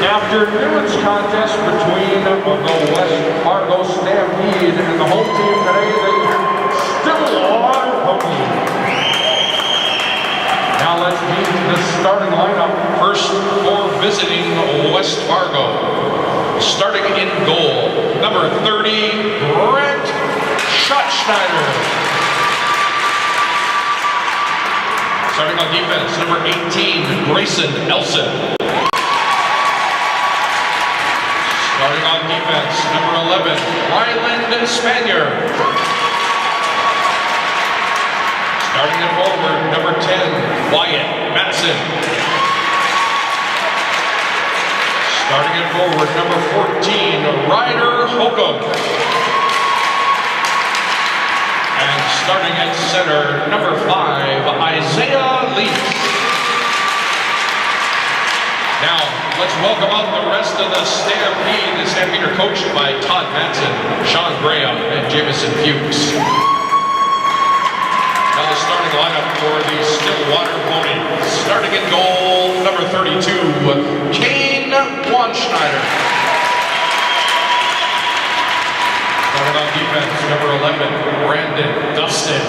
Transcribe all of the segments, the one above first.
afternoon's contest between the West Fargo Stampede and the home team today, the Stillwater Ponies. Now let's meet the starting lineup. First for visiting West Fargo. Starting in goal, number 30, Brent Schatzschneider. Starting on defense, number 18, Grayson Elson. Starting on defense, number 11, Ryland Spanier. Starting at forward, number 10, Wyatt Madison. Starting at forward, number 14, Ryder Holcomb. And starting at center, number 5, Isaiah Leach. Now, let's welcome out the rest of the Stampede. The Stampede are coached by Todd Madsen, Sean Graham, and Jameson Fuchs. Now the starting lineup for the Stillwater Ponies. Starting in goal, number 32, Kane Wanschneider. Starting on defense, number 11, Brandon Dustin.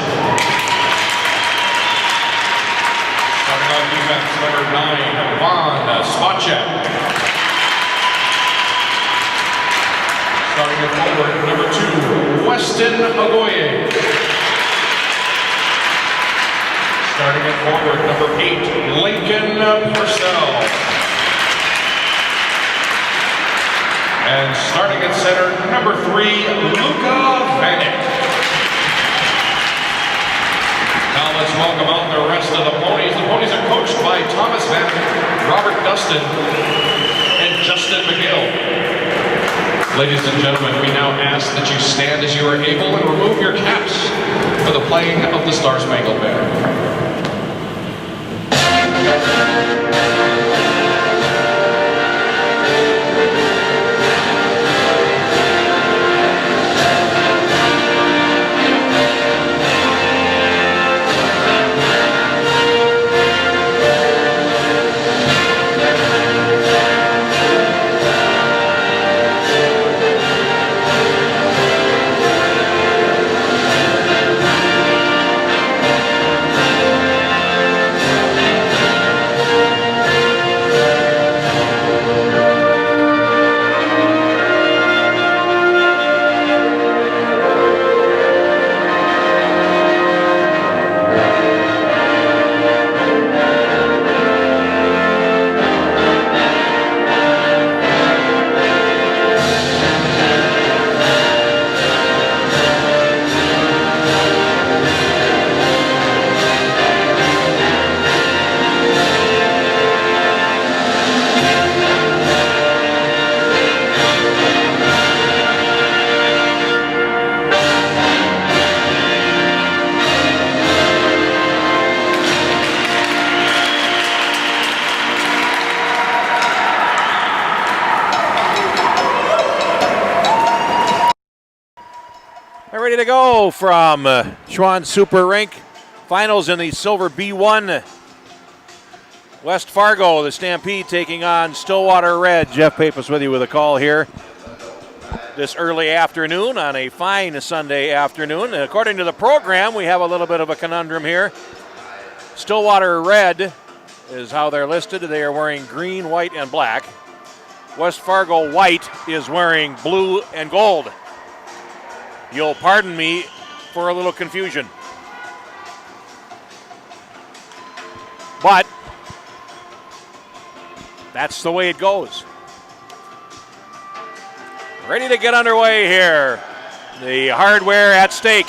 Starting on defense, number 9, Vaughn Spacek. Starting at forward, number 2, Weston Agoye. Starting at forward, number 8, Lincoln Purcell. And starting at center, number 3, Luca Vanek. Now let's welcome out the rest of the Ponies. The Ponies are coached by Thomas Vanek, Robert Dustin, and Justin McGill. Ladies and gentlemen, we now ask that you stand as you are able and remove your caps for the playing of the Star Spangled Banner. Ready to go from Schwann Super Rink. Finals in the Silver B1. West Fargo, the Stampede taking on Stillwater Red. Jeff Pappas with you with a call here this early afternoon on a fine Sunday afternoon. And according to the program, we have a little bit of a conundrum here. Stillwater Red is how they're listed. They are wearing green, white, and black. West Fargo White is wearing blue and gold. You'll pardon me for a little confusion. But that's the way it goes. Ready to get underway here. The hardware at stake.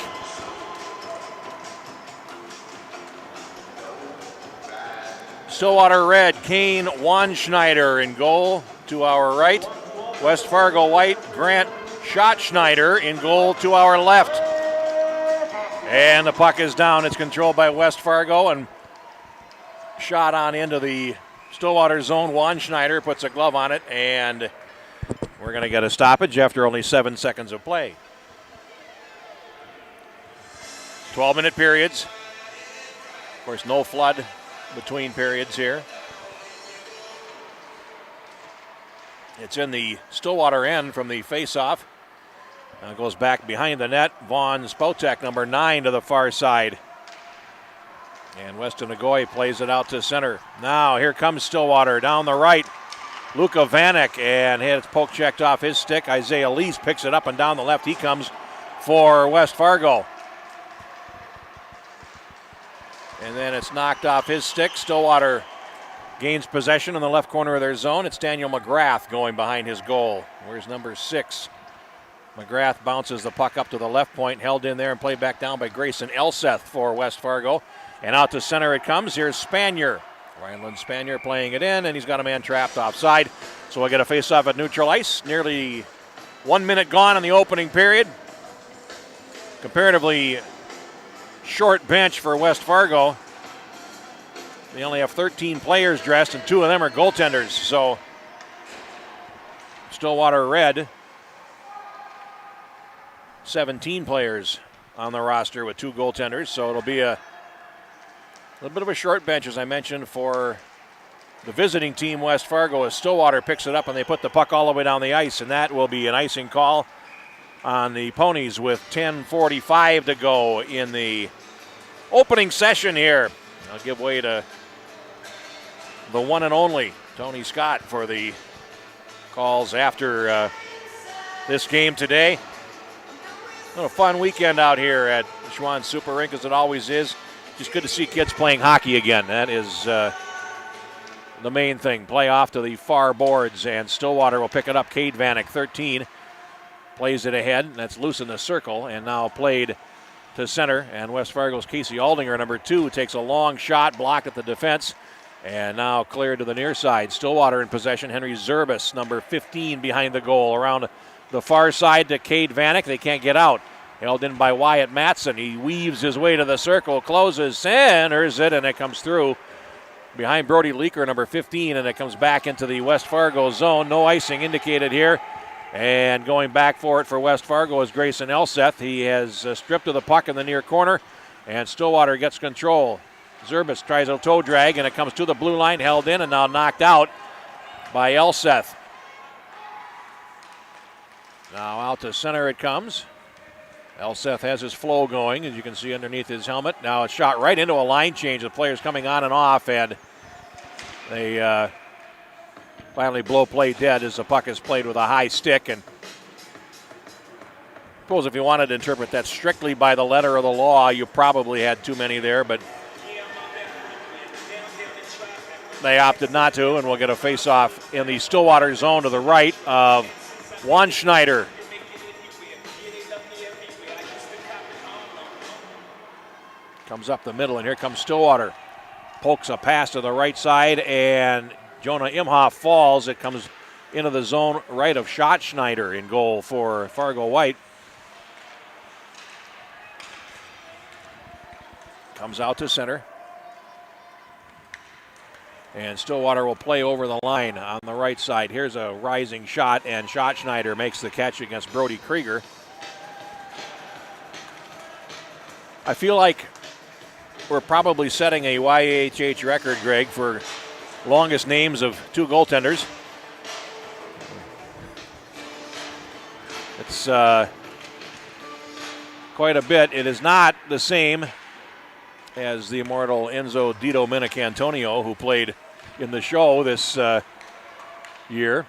Stillwater Red, Kane Wanschneider in goal to our right. West Fargo White, Grant Schatzschneider in goal to our left. And the puck is down. It's controlled by West Fargo and shot on into the Stillwater zone. Wanschneider puts a glove on it, and we're going to get a stoppage after only 7 seconds of play. 12-minute periods. Of course, no flood between periods here. It's in the Stillwater end from the face-off. Now goes back behind the net. Vaughn Spotek, number 9, to the far side. And Weston Nagoy plays it out to center. Now here comes Stillwater down the right. Luka Vanek, and it's poke checked off his stick. Isaiah Lease picks it up, and down the left he comes for West Fargo. And then it's knocked off his stick. Stillwater gains possession in the left corner of their zone. It's Daniel McGrath going behind his goal. Where's number 6? McGrath bounces the puck up to the left point, held in there and played back down by Grayson Elseth for West Fargo. And out to center it comes. Here's Spanier. Rhineland Spanier playing it in, and he's got a man trapped offside. So we'll get a face-off at neutral ice. Nearly 1 minute gone in the opening period. Comparatively short bench for West Fargo. They only have 13 players dressed, and 2 of them are goaltenders. So Stillwater Red, 17 players on the roster with 2 goaltenders. So it'll be a little bit of a short bench, as I mentioned, for the visiting team, West Fargo, as Stillwater picks it up and they put the puck all the way down the ice, and that will be an icing call on the Ponies with 10:45 to go in the opening session here. I'll give way to the one and only Tony Scott for the calls after this game today. What a fun weekend out here at Schwann Super Rink, as it always is. Just good to see kids playing hockey again. That is the main thing. Play off to the far boards, and Stillwater will pick it up. Cade Vanek, 13, plays it ahead, and that's loose in the circle, and now played to center. And West Fargo's Casey Aldinger, number 2, takes a long shot, blocked at the defense, and now cleared to the near side. Stillwater in possession. Henry Zerbis, number 15, behind the goal. Around the far side to Cade Vanek. They can't get out. Held in by Wyatt Matson. He weaves his way to the circle, closes, centers it, and it comes through behind Brody Leaker, number 15, and it comes back into the West Fargo zone. No icing indicated here. And going back for it for West Fargo is Grayson Elseth. He has stripped of the puck in the near corner, and Stillwater gets control. Zerbis tries a toe drag, and it comes to the blue line, held in, and now knocked out by Elseth. Now out to center it comes. Elseth has his flow going, as you can see underneath his helmet. Now it's shot right into a line change. The players coming on and off, and they finally blow play dead as the puck is played with a high stick. And I suppose if you wanted to interpret that strictly by the letter of the law, you probably had too many there, but they opted not to, and we'll get a face-off in the Stillwater zone to the right of Juan Schneider. Comes up the middle, and here comes Stillwater. Pokes a pass to the right side, and Jonah Imhoff falls. It comes into the zone right of Schneider in goal for Fargo White. Comes out to center. And Stillwater will play over the line on the right side. Here's a rising shot, and Schneider makes the catch against Brody Krieger. I feel like we're probably setting a YAHH record, Greg, for longest names of 2 goaltenders. It's quite a bit. It is not the same as the immortal Enzo Di Domenicantonio, who played in the show this year.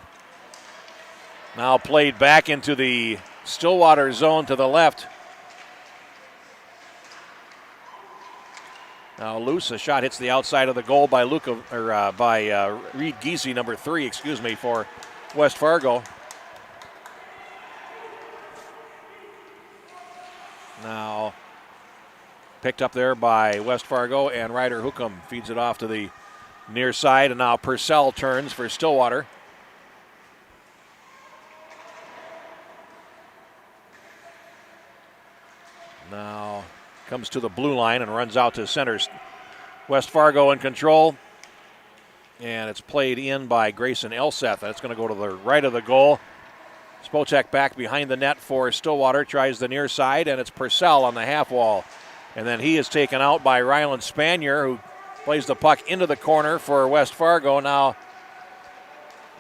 Now played back into the Stillwater zone to the left. Now loose, a shot hits the outside of the goal by Reed Giese, number 3, for West Fargo. Now picked up there by West Fargo, and Ryder Hookham feeds it off to the near side, and now Purcell turns for Stillwater. Now comes to the blue line and runs out to center. West Fargo in control, and it's played in by Grayson Elseth. That's going to go to the right of the goal. Spotek back behind the net for Stillwater, tries the near side, and it's Purcell on the half wall. And then he is taken out by Ryland Spanier, who plays the puck into the corner for West Fargo. Now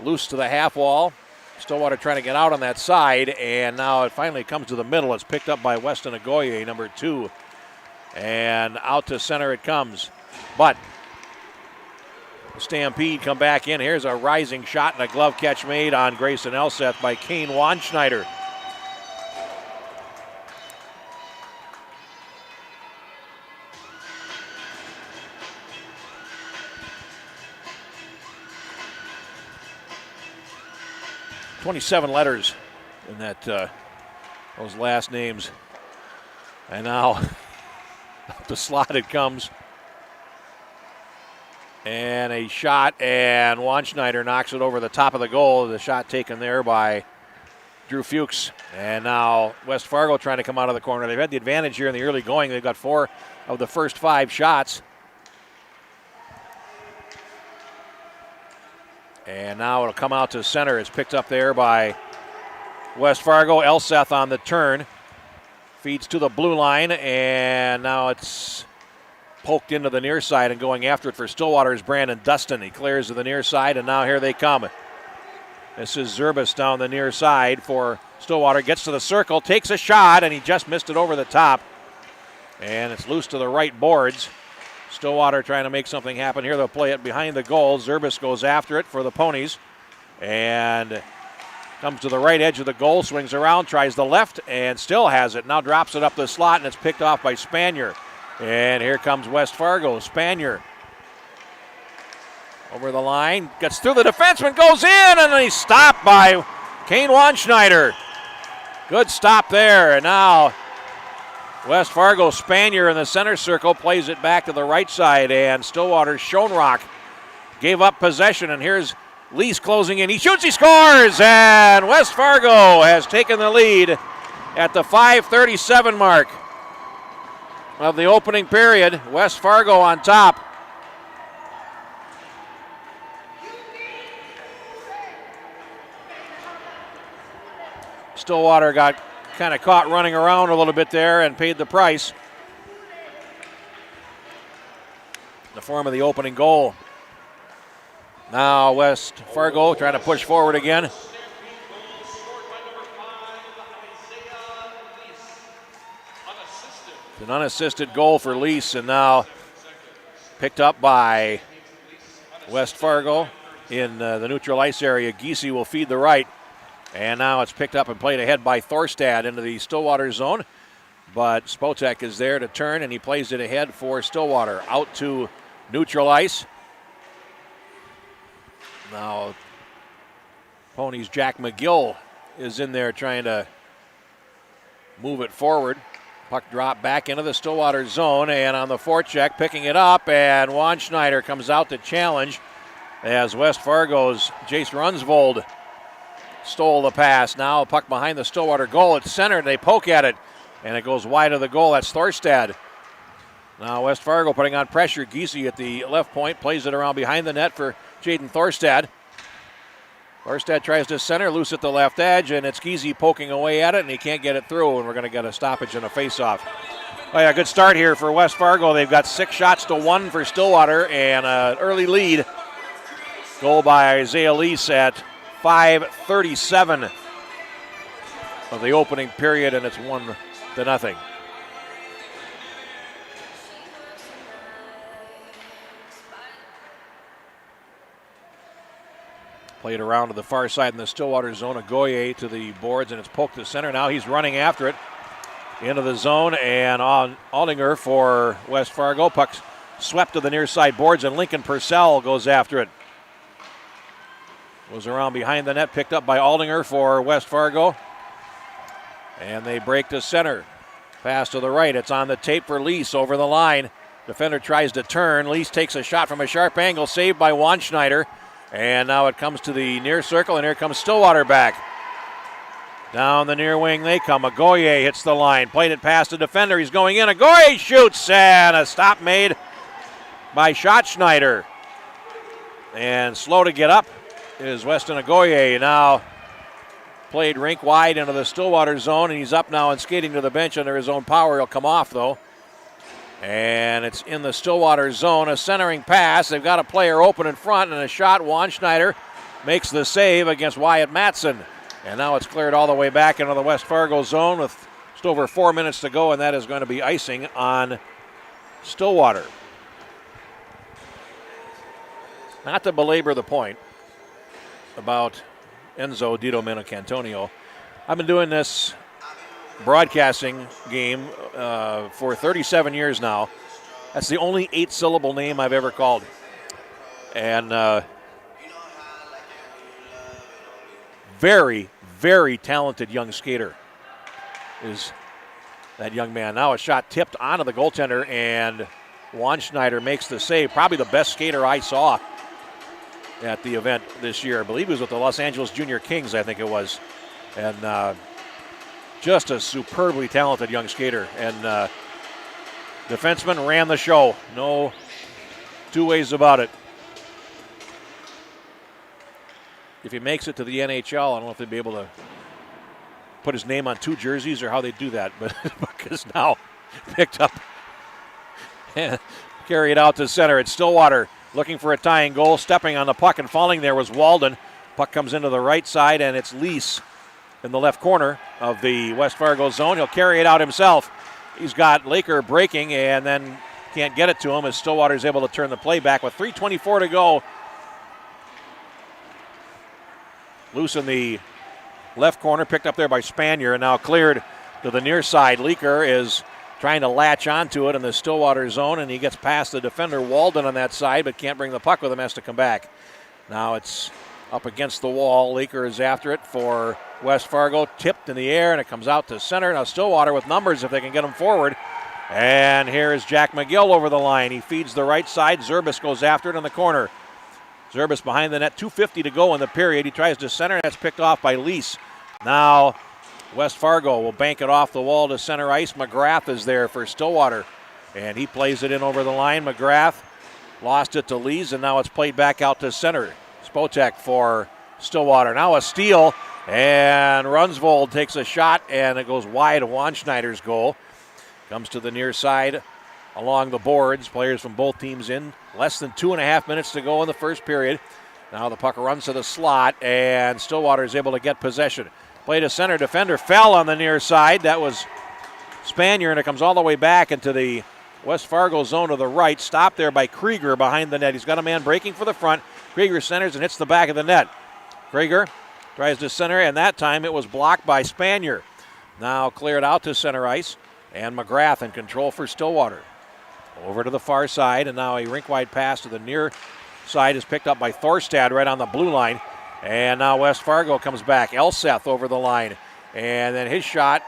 Loose to the half wall. Stillwater trying to get out on that side, and now it finally comes to the middle. It's picked up by Weston Agoye, number 2. And out to center it comes. But Stampede come back in. Here's a rising shot and a glove catch made on Grayson Elseth by Kane Wanschneider. "27 letters in that those last names. And now up the slot it comes. And a shot, and Wanschneider knocks it over the top of the goal. The shot taken there by Drew Fuchs. And now West Fargo trying to come out of the corner. They've had the advantage here in the early going. They've got 4 of the first 5 shots. And now it'll come out to center. It's picked up there by West Fargo. Elseth on the turn. Feeds to the blue line, and now it's poked into the near side, and going after it for Stillwater is Brandon Dustin. He clears to the near side, and now here they come. This is Zerbis down the near side for Stillwater. Gets to the circle, takes a shot, and he just missed it over the top. And it's loose to the right boards. Stillwater trying to make something happen here. They'll play it behind the goal. Zerbis goes after it for the Ponies. And comes to the right edge of the goal, swings around, tries the left, and still has it. Now drops it up the slot, and it's picked off by Spanier. And here comes West Fargo. Spanier over the line, gets through the defenseman, goes in, and then he's stopped by Kane Wanschneider. Good stop there, and now West Fargo, Spanier in the center circle, plays it back to the right side, and Stillwater Schoenrock gave up possession, and here's Lease closing in. He shoots, he scores, and West Fargo has taken the lead at the 5:37 mark of the opening period. West Fargo on top. Stillwater got kind of caught running around a little bit there and paid the price in the form of the opening goal. Now West Fargo trying to push forward again. An unassisted goal for Lease, and now picked up by West Fargo in the neutral ice area. Giese will feed the right, and now it's picked up and played ahead by Thorstad into the Stillwater zone. But Spotek is there to turn, and he plays it ahead for Stillwater. Out to neutral ice. Now, Ponies' Jack McGill is in there trying to move it forward. Puck drop back into the Stillwater zone, and on the forecheck, picking it up, and Wanschneider comes out to challenge as West Fargo's Jace Runsvold stole the pass. Now a puck behind the Stillwater goal. It's centered, they poke at it, and it goes wide of the goal. That's Thorstad. Now West Fargo putting on pressure. Giese at the left point, plays it around behind the net for Jaden Thorstad. Thorstad tries to center, loose at the left edge, and it's Giese poking away at it, and he can't get it through, and we're going to get a stoppage and a face-off. Oh yeah, good start here for West Fargo. They've got 6 shots to 1 for Stillwater, and an early lead. Goal by Isaiah Lease at 5:37 of the opening period, and it's 1-0. Played around to the far side in the Stillwater zone. Agoye to the boards, and it's poked to center. Now he's running after it into the zone, and on Aldinger for West Fargo. Puck's swept to the near side boards, and Lincoln Purcell goes after it. Goes around behind the net, picked up by Aldinger for West Fargo. And they break to center. Pass to the right. It's on the tape for Lease over the line. Defender tries to turn. Lease takes a shot from a sharp angle, saved by Wanschneider. And now it comes to the near circle, and here comes Stillwater back. Down the near wing they come. Agoye hits the line. Played it past the defender. He's going in. Agoye shoots, and a stop made by Schatzschneider. And slow to get up is Weston Agoye. Now played rink wide into the Stillwater zone, and he's up now and skating to the bench under his own power. He'll come off, though. And it's in the Stillwater zone. A centering pass. They've got a player open in front, and a shot. Wanschneider makes the save against Wyatt Matson. And now it's cleared all the way back into the West Fargo zone with just over 4 minutes to go, and that is going to be icing on Stillwater. Not to belabor the point about Enzo Di Domenicantonio, I've been doing this broadcasting game for 37 years now. That's the only 8-syllable name I've ever called. And very, very talented young skater is that young man. Now a shot tipped onto the goaltender, and Wanschneider makes the save. Probably the best skater I saw at the event this year. I believe he was with the Los Angeles Junior Kings, I think it was. And just a superbly talented young skater. And defenseman ran the show. No two ways about it. If he makes it to the NHL, I don't know if they'd be able to put his name on 2 jerseys or how they do that, but because now picked up and carried out to center. It's Stillwater looking for a tying goal. Stepping on the puck and falling there was Walden. Puck comes into the right side, and it's Lease in the left corner of the West Fargo zone. He'll carry it out himself. He's got Laker breaking and then can't get it to him as Stillwater's able to turn the play back with 3:24 to go. Loose in the left corner, picked up there by Spanier, and now cleared to the near side. Leaker is trying to latch onto it in the Stillwater zone, and he gets past the defender Walden on that side, but can't bring the puck with him, has to come back. Now it's up against the wall. Leaker is after it for West Fargo, tipped in the air, and it comes out to center. Now Stillwater with numbers if they can get him forward. And here is Jack McGill over the line. He feeds the right side. Zerbis goes after it in the corner. Zerbis behind the net, 2:50 to go in the period. He tries to center, and that's picked off by Lease. Now West Fargo will bank it off the wall to center ice. McGrath is there for Stillwater, and he plays it in over the line. McGrath lost it to Lees, and now it's played back out to center. Spotek for Stillwater. Now a steal, and Runsvold takes a shot, and it goes wide of Wanschneider's goal. Comes to the near side along the boards. Players from both teams in. Less than 2.5 minutes to go in the first period. Now the puck runs to the slot, and Stillwater is able to get possession. Play to center. Defender fell on the near side. That was Spanier, and it comes all the way back into the West Fargo zone to the right. Stopped there by Krieger behind the net. He's got a man breaking for the front. Krieger centers and hits the back of the net. Krieger tries to center, and that time it was blocked by Spanier. Now cleared out to center ice, and McGrath in control for Stillwater. Over to the far side, and now a rink-wide pass to the near side is picked up by Thorstad right on the blue line. And now West Fargo comes back. Elseth over the line. And then his shot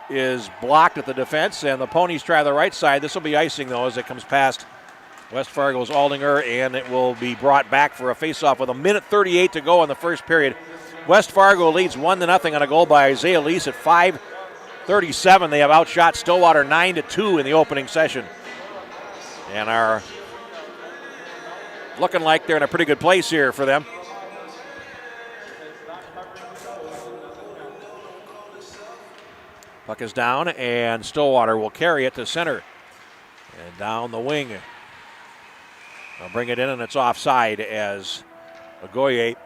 is blocked at the defense, and the Ponies try the right side. This will be icing, though, as it comes past West Fargo's Aldinger, and it will be brought back for a faceoff with 1:38 to go in the first period. West Fargo leads 1-0 on a goal by Isaiah Lease at 5:37. They have outshot Stillwater 9-2 in the opening session, and are looking like they're in a pretty good place here for them. Puck is down, and Stillwater will carry it to center. And down the wing. They'll bring it in, and it's offside as Ogoye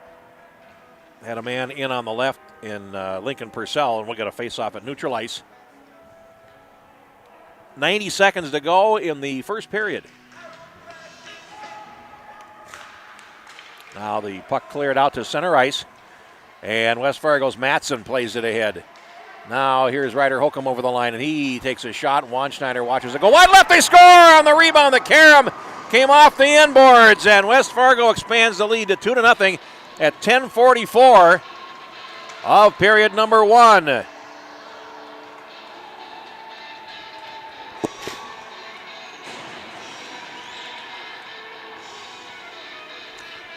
had a man in on the left in Lincoln Purcell, and we'll get a face-off at neutral ice. 90 seconds to go in the first period. Now the puck cleared out to center ice, and West Fargo's Matson plays it ahead. Now here's Ryder Holcomb over the line, and he takes a shot. Wanschneider watches it go wide left. They score on the rebound. The Karam came off the inboards, and West Fargo expands the lead to 2-0 at 10:44 of period number 1.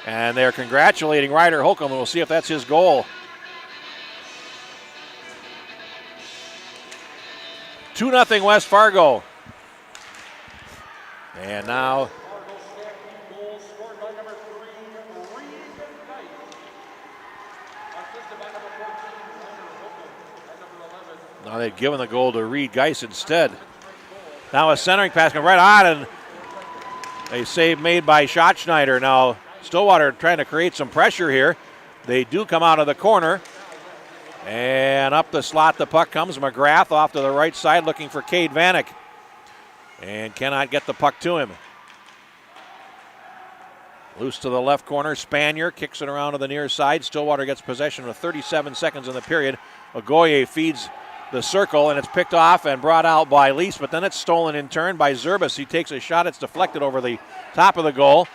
And they're congratulating Ryder Holcomb, and we'll see if that's his goal. 2-0 West Fargo. And now they've given the goal to Reed Geis instead. Now a centering pass comes right on, and a save made by Schatzschneider. Now Stillwater trying to create some pressure here. They do come out of the corner. And up the slot the puck comes. McGrath off to the right side looking for Cade Vanek. And cannot get the puck to him. Loose to the left corner. Spanier kicks it around to the near side. Stillwater gets possession with 37 seconds in the period. Ogoye feeds the circle, and it's picked off and brought out by Lease, but then it's stolen in turn by Zerbis. He takes a shot. It's deflected over the top of the goal.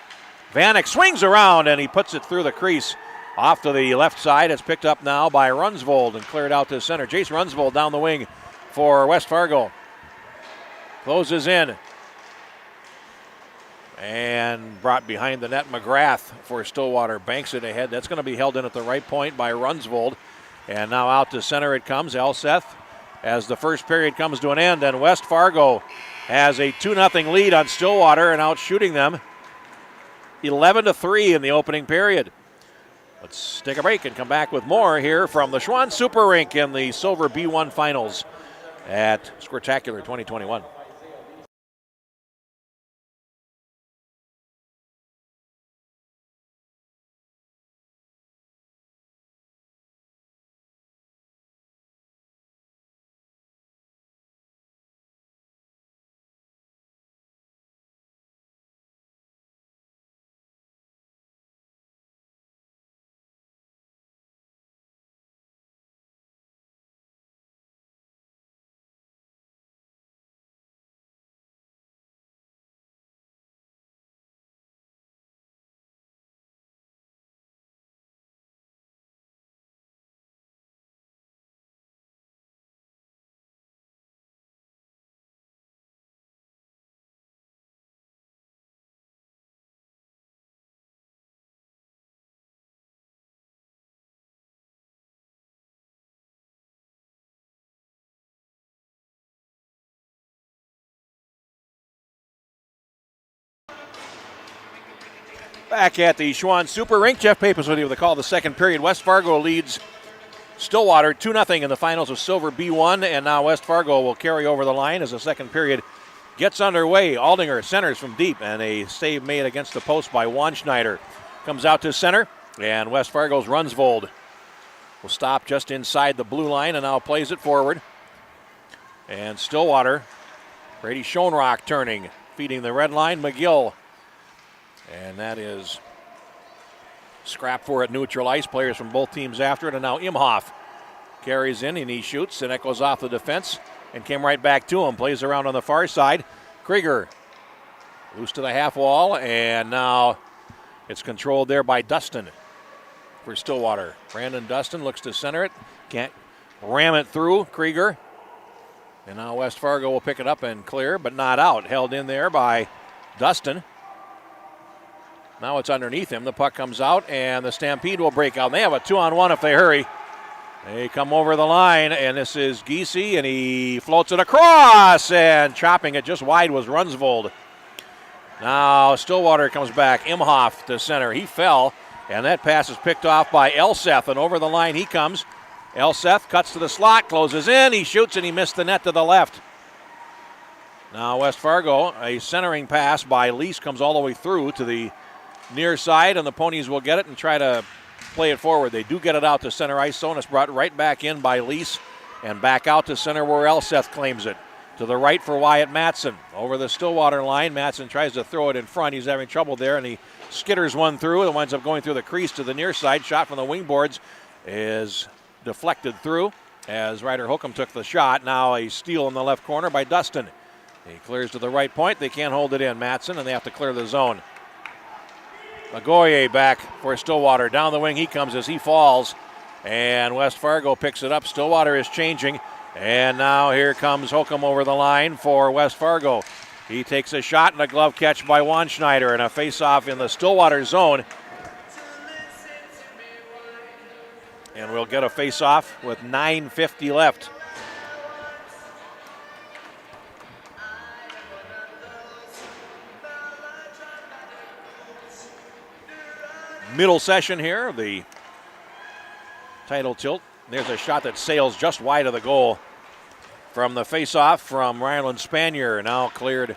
Vanek swings around, and he puts it through the crease. Off to the left side. It's picked up now by Runsvold and cleared out to center. Jace Runsvold down the wing for West Fargo. Closes in. And brought behind the net. McGrath for Stillwater. Banks it ahead. That's going to be held in at the right point by Runsvold. And now out to center it comes. Elseth as the first period comes to an end. And West Fargo has a 2-0 lead on Stillwater and out shooting them 11-3 in the opening period. Let's take a break and come back with more here from the Schwann Super Rink in the Silver B1 Finals at Squirtacular 2021. Back at the Schwann Super Rink, Jeff Pappas with you with the call of the second period. West Fargo leads Stillwater 2-0 in the finals of Silver B1, and now West Fargo will carry over the line as the second period gets underway. Aldinger centers from deep, and a save made against the post by Wanschneider. Comes out to center, and West Fargo's Runsvold will stop just inside the blue line and now plays it forward. And Stillwater, Brady Schoenrock turning, feeding the red line, McGill. And that is scrap for it, neutral ice. Players from both teams after it. And now Imhoff carries in and he shoots, and it goes off the defense and came right back to him. Plays around on the far side. Krieger loose to the half wall, and now it's controlled there by Dustin for Stillwater. Brandon Dustin looks to center it. Can't ram it through. Krieger. And now West Fargo will pick it up and clear, but not out. Held in there by Dustin. Now it's underneath him. The puck comes out, and the Stampede will break out. And they have a 2-on-1 if they hurry. They come over the line, and this is Giese, and he floats it across, and chopping it just wide was Runsvold. Now Stillwater comes back. Imhoff to center. He fell, and that pass is picked off by Elseth, and over the line he comes. Elseth cuts to the slot, closes in, he shoots, and he missed the net to the left. Now West Fargo, a centering pass by Lease comes all the way through to the near side, and the Ponies will get it and try to play it forward. They do get it out to center ice zone. It's brought right back in by Lease and back out to center where Elseth claims it. To the right for Wyatt Matson. Over the Stillwater line, Matson tries to throw it in front. He's having trouble there, and he skitters one through. It winds up going through the crease to the near side. Shot from the wing boards is deflected through as Ryder Holcomb took the shot. Now a steal in the left corner by Dustin. He clears to the right point. They can't hold it in, Matson, and they have to clear the zone. Ogoye back for Stillwater. Down the wing he comes as he falls, and West Fargo picks it up. Stillwater is changing, and now here comes Holcomb over the line for West Fargo. He takes a shot and a glove catch by Wanschneider, and a face-off in the Stillwater zone. And we'll get a face-off with 9:50 left. Middle session here, the title tilt. There's a shot that sails just wide of the goal from the face-off from Ryland Spanier. Now cleared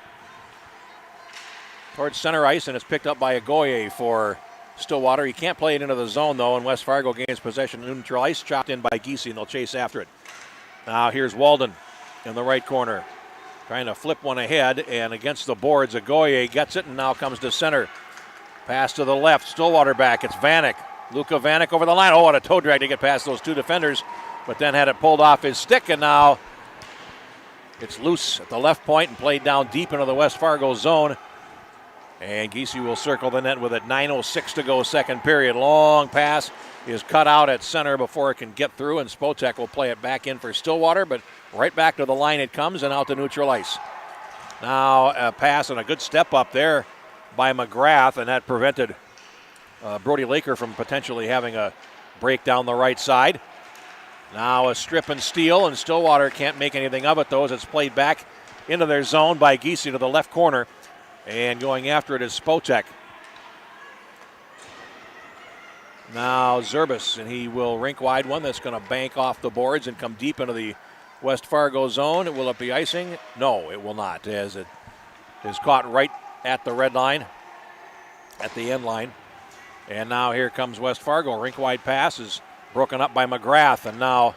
towards center ice, and it's picked up by Ogoye for Stillwater. He can't play it into the zone, though, and West Fargo gains possession. Neutral ice, chopped in by Giese, and they'll chase after it. Now here's Walden in the right corner, trying to flip one ahead, and against the boards, Agoye gets it, and now comes to center. Pass to the left, Stillwater back, it's Vanek. Luka Vanek over the line. Oh, what a toe drag to get past those two defenders, but then had it pulled off his stick, and now it's loose at the left point and played down deep into the West Fargo zone. And Giese will circle the net with it. 9:06 to go, second period. Long pass is cut out at center before it can get through, and Spotek will play it back in for Stillwater, but right back to the line it comes and out to neutral ice. Now a pass and a good step up there by McGrath, and that prevented Brody Laker from potentially having a break down the right side. Now a strip and steal, and Stillwater can't make anything of it, though, as it's played back into their zone by Giese to the left corner. And going after it is Spotek. Now Zerbis, and he will rink wide one that's going to bank off the boards and come deep into the West Fargo zone. Will it be icing? No, it will not, as it is caught right at the red line, at the end line. And now here comes West Fargo. Rink wide pass is broken up by McGrath, and now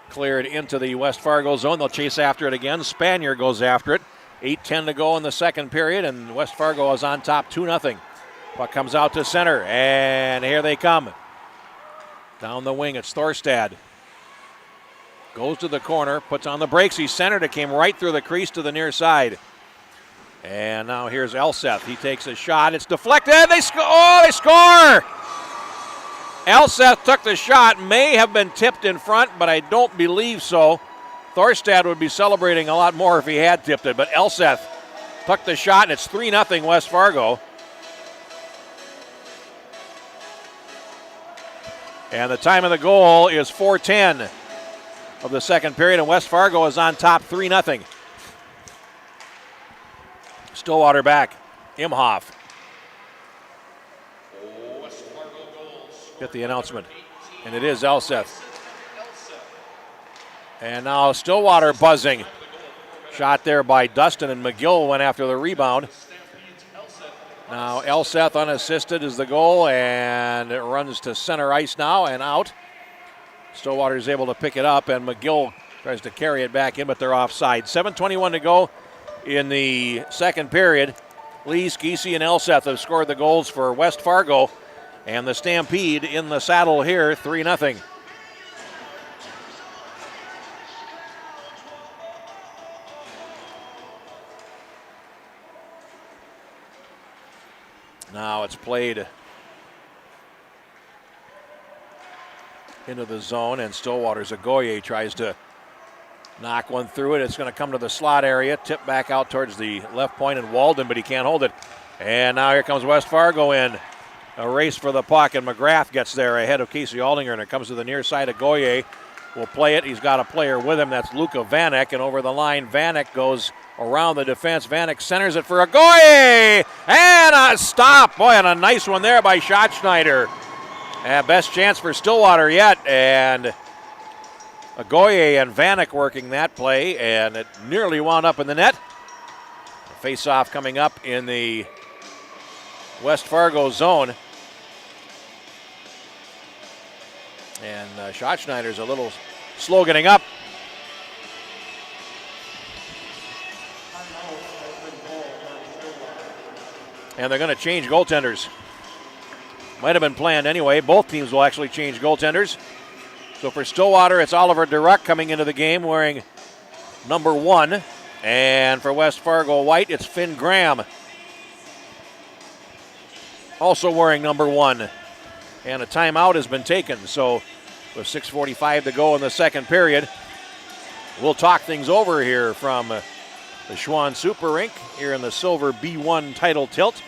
cleared into the West Fargo zone. They'll chase after it again. Spanier goes after it. 8:10 to go in the second period, and West Fargo is on top 2-0. Puck comes out to center, and here they come. Down the wing, it's Thorstad. Goes to the corner, puts on the brakes. He's centered. It came right through the crease to the near side. And now here's Elseth. He takes a shot. It's deflected. They score! Oh, they score! Elseth took the shot. May have been tipped in front, but I don't believe so. Thorstad would be celebrating a lot more if he had tipped it, but Elseth took the shot, and it's 3-0 West Fargo. And the time of the goal is 4:10 of the second period, and West Fargo is on top 3-0. Stillwater back. Imhoff. Get the announcement, and it is Elseth. And now Stillwater buzzing. Shot there by Dustin, and McGill went after the rebound. Now Elseth unassisted is the goal, and it runs to center ice now and out. Stillwater is able to pick it up, and McGill tries to carry it back in, but they're offside. 7:21 to go in the second period. Lees, Giese, and Elseth have scored the goals for West Fargo, and the Stampede in the saddle here, 3-0. Now it's played into the zone, and Stillwater's Agoye tries to knock one through it. It's going to come to the slot area, tip back out towards the left point, and Walden, but he can't hold it. And now here comes West Fargo in. A race for the puck, and McGrath gets there ahead of Casey Aldinger, and it comes to the near side. Agoye will play it. He's got a player with him. That's Luka Vanek, and over the line, Vanek goes around the defense. Vanek centers it for Agoye, and a stop. Boy, and a nice one there by Schatzschneider. Best chance for Stillwater yet, and Agoye and Vanek working that play, and it nearly wound up in the net. Face-off coming up in the West Fargo zone. And Schatzschneider's a little slow getting up. And they're going to change goaltenders. Might have been planned anyway. Both teams will actually change goaltenders. So for Stillwater, it's Oliver Durock coming into the game wearing number 1. And for West Fargo White, it's Finn Graham, also wearing number 1. And a timeout has been taken. So with 6:45 to go in the second period, we'll talk things over here from the Schwann Super Rink here in the Silver B1 title tilt.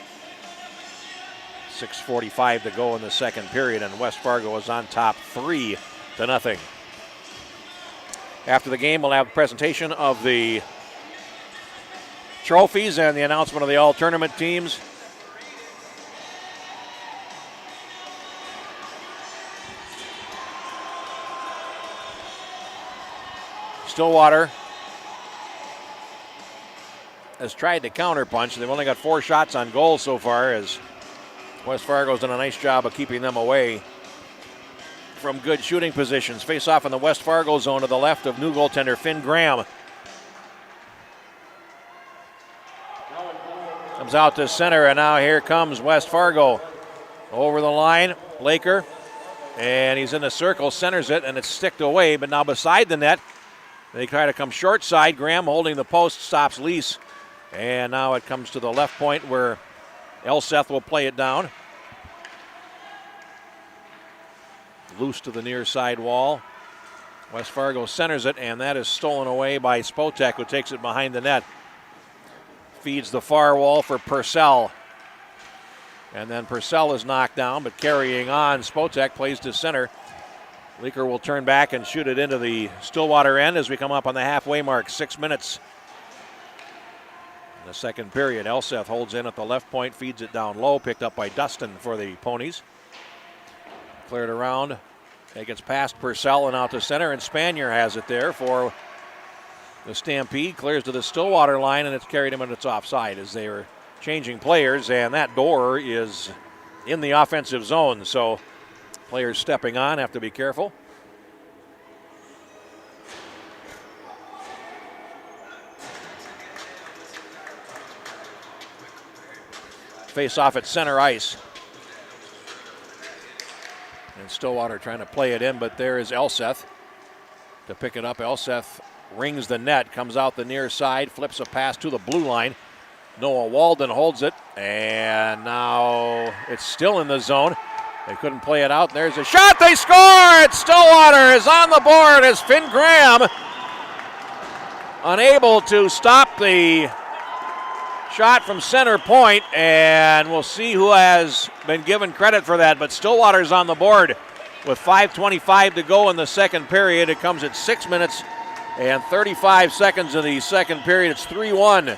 6:45 to go in the second period, and West Fargo is on top 3-0. After the game, we'll have a presentation of the trophies and the announcement of the all-tournament teams. Stillwater has tried to counterpunch. They've only got 4 shots on goal so far, as West Fargo's done a nice job of keeping them away from good shooting positions. Face off in the West Fargo zone to the left of new goaltender Finn Graham. Comes out to center, and now here comes West Fargo. Over the line, Laker, and he's in the circle, centers it, and it's sticked away, but now beside the net. They try to come short side. Graham holding the post, stops Lease, and now it comes to the left point where Elseth will play it down. Loose to the near side wall. West Fargo centers it, and that is stolen away by Spotek, who takes it behind the net. Feeds the far wall for Purcell. And then Purcell is knocked down, but carrying on, Spotek plays to center. Leaker will turn back and shoot it into the Stillwater end as we come up on the halfway mark. 6 minutes in the second period. Elseth holds in at the left point, feeds it down low, picked up by Dustin for the Ponies. Cleared around. It gets past Purcell and out to center, and Spanier has it there for the Stampede. Clears to the Stillwater line, and it's carried him, and it's offside as they are changing players, and that door is in the offensive zone, so players stepping on have to be careful. Face off at center ice. And Stillwater trying to play it in, but there is Elseth to pick it up. Elseth rings the net, comes out the near side, flips a pass to the blue line. Noah Walden holds it, and now it's still in the zone. They couldn't play it out. There's a shot. They score! Stillwater is on the board as Finn Graham, unable to stop the shot from center point, and we'll see who has been given credit for that, but Stillwater's on the board with 5:25 to go in the second period. It comes at 6 minutes and 35 seconds in the second period. It's 3-1.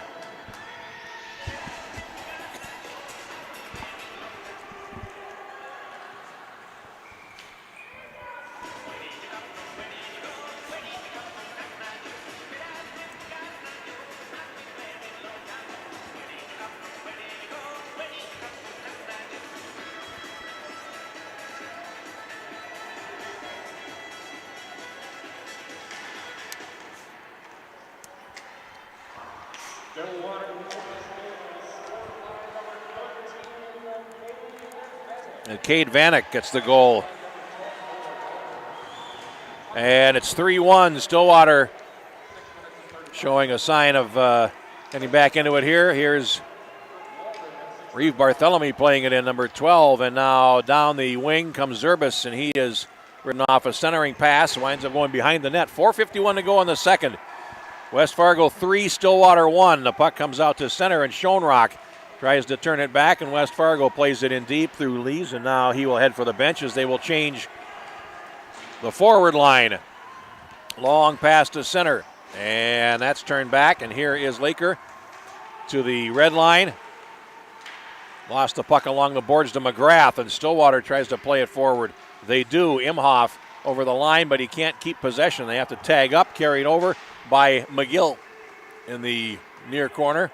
And Cade Vanek gets the goal. And it's 3-1. Stillwater showing a sign of getting back into it here. Here's Reeve Barthélemy playing it in, number 12. And now down the wing comes Zerbis, and he is ridden off a centering pass. Winds up going behind the net. 4:51 to go in the second. West Fargo 3, Stillwater 1. The puck comes out to center, and Schoenrock tries to turn it back, and West Fargo plays it in deep through Lees, and now he will head for the bench as they will change the forward line. Long pass to center, and that's turned back, and here is Laker to the red line. Lost the puck along the boards to McGrath, and Stillwater tries to play it forward. They do. Imhoff over the line, but he can't keep possession. They have to tag up, carried over by McGill in the near corner.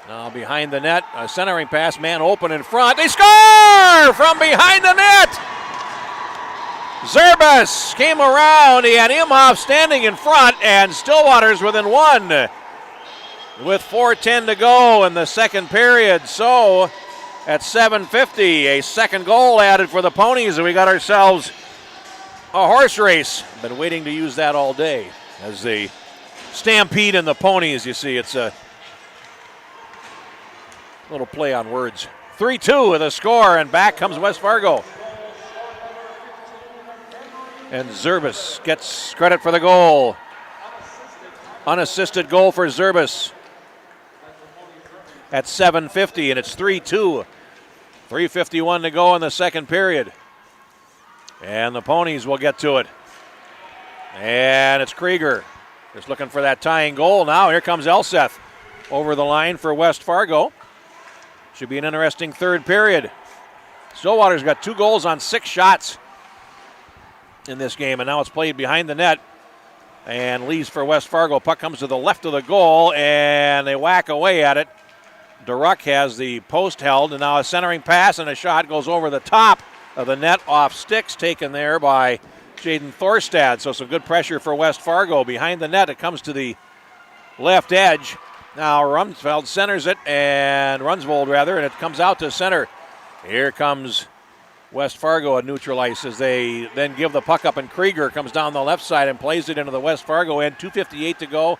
Now behind the net, a centering pass, man open in front. They score from behind the net! Zerbis came around. He had Imhoff standing in front, and Stillwater's within one with 4:10 to go in the second period. So at 7:50, a second goal added for the Ponies, and we got ourselves a horse race. Been waiting to use that all day as the Stampede and the Ponies. You see, it's a little play on words. 3-2 with a score, and back comes West Fargo. And Zerbis gets credit for the goal. Unassisted goal for Zerbis at 7:50, and it's 3-2. 3:51 to go in the second period. And the Ponies will get to it. And it's Krieger just looking for that tying goal. Now here comes Elseth over the line for West Fargo. Should be an interesting third period. Stillwater's got 2 goals on 6 shots in this game, and now it's played behind the net. And Lees for West Fargo. Puck comes to the left of the goal, and they whack away at it. Duruck has the post held, and now a centering pass and a shot goes over the top of the net off sticks taken there by Jaden Thorstad. So some good pressure for West Fargo. Behind the net, it comes to the left edge. Now Runsvold centers it, and it comes out to center. Here comes West Fargo at neutral ice as they then give the puck up, and Krieger comes down the left side and plays it into the West Fargo end. 2:58 to go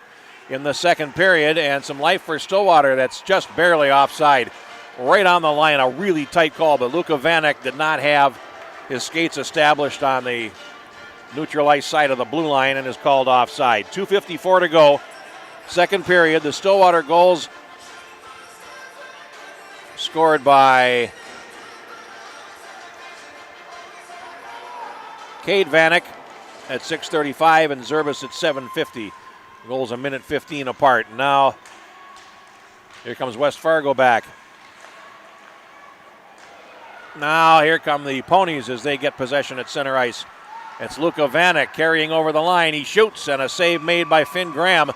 in the second period, and some life for Stillwater that's just barely offside. Right on the line, a really tight call, but Luka Vanek did not have his skates established on the neutral ice side of the blue line and is called offside. 2:54 to go. Second period, the Stillwater goals scored by Cade Vanek at 6:35 and Zerbis at 7:50. Goals a minute 15 apart. Now, here comes West Fargo back. Now, here come the Ponies as they get possession at center ice. It's Luka Vanek carrying over the line. He shoots, and a save made by Finn Graham.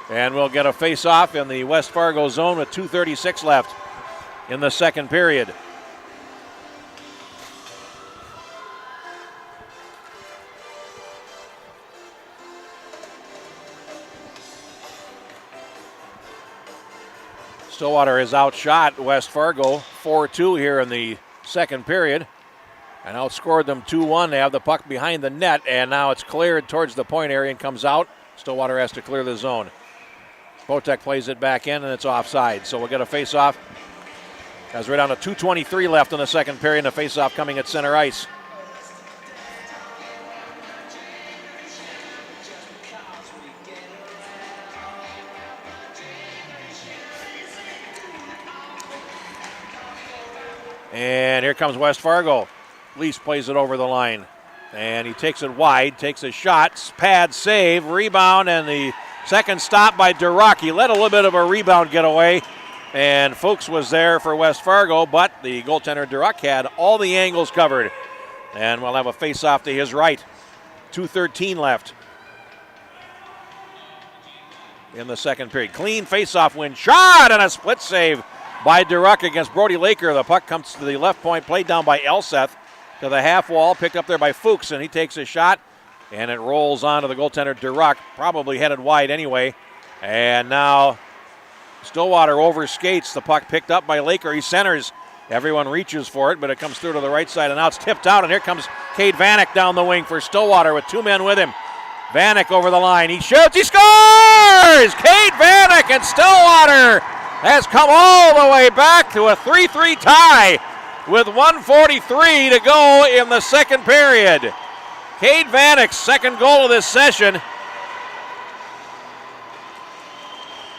And we'll get a face-off in the West Fargo zone with 2:36 left in the second period. Stillwater has outshot West Fargo 4-2 here in the second period and outscored them 2-1. They have the puck behind the net, and now it's cleared towards the point area and comes out. Stillwater has to clear the zone. Botek plays it back in, and it's offside. So we'll get a face-off as we're down to 2:23 left in the second period, and a face-off coming at center ice. And here comes West Fargo. Lease plays it over the line. And he takes it wide, takes a shot, pad save, rebound, and the second stop by Duruck. He let a little bit of a rebound get away, and Fuchs was there for West Fargo, but the goaltender Duruck had all the angles covered. And we'll have a face-off to his right. 2:13 left in the second period. Clean face-off win, shot, and a split save by Duruck against Brody Laker. The puck comes to the left point, played down by Elseth to the half wall, picked up there by Fuchs, and he takes a shot, and it rolls onto the goaltender Duruck, probably headed wide anyway. And now Stillwater overskates. The puck picked up by Laker. He centers. Everyone reaches for it, but it comes through to the right side, and now it's tipped out, and here comes Cade Vanek down the wing for Stillwater with two men with him. Vanek over the line. He shoots. He scores! Cade Vanek, and Stillwater has come all the way back to a 3-3 tie with 1:43 to go in the second period. Cade Vanek's second goal of this session.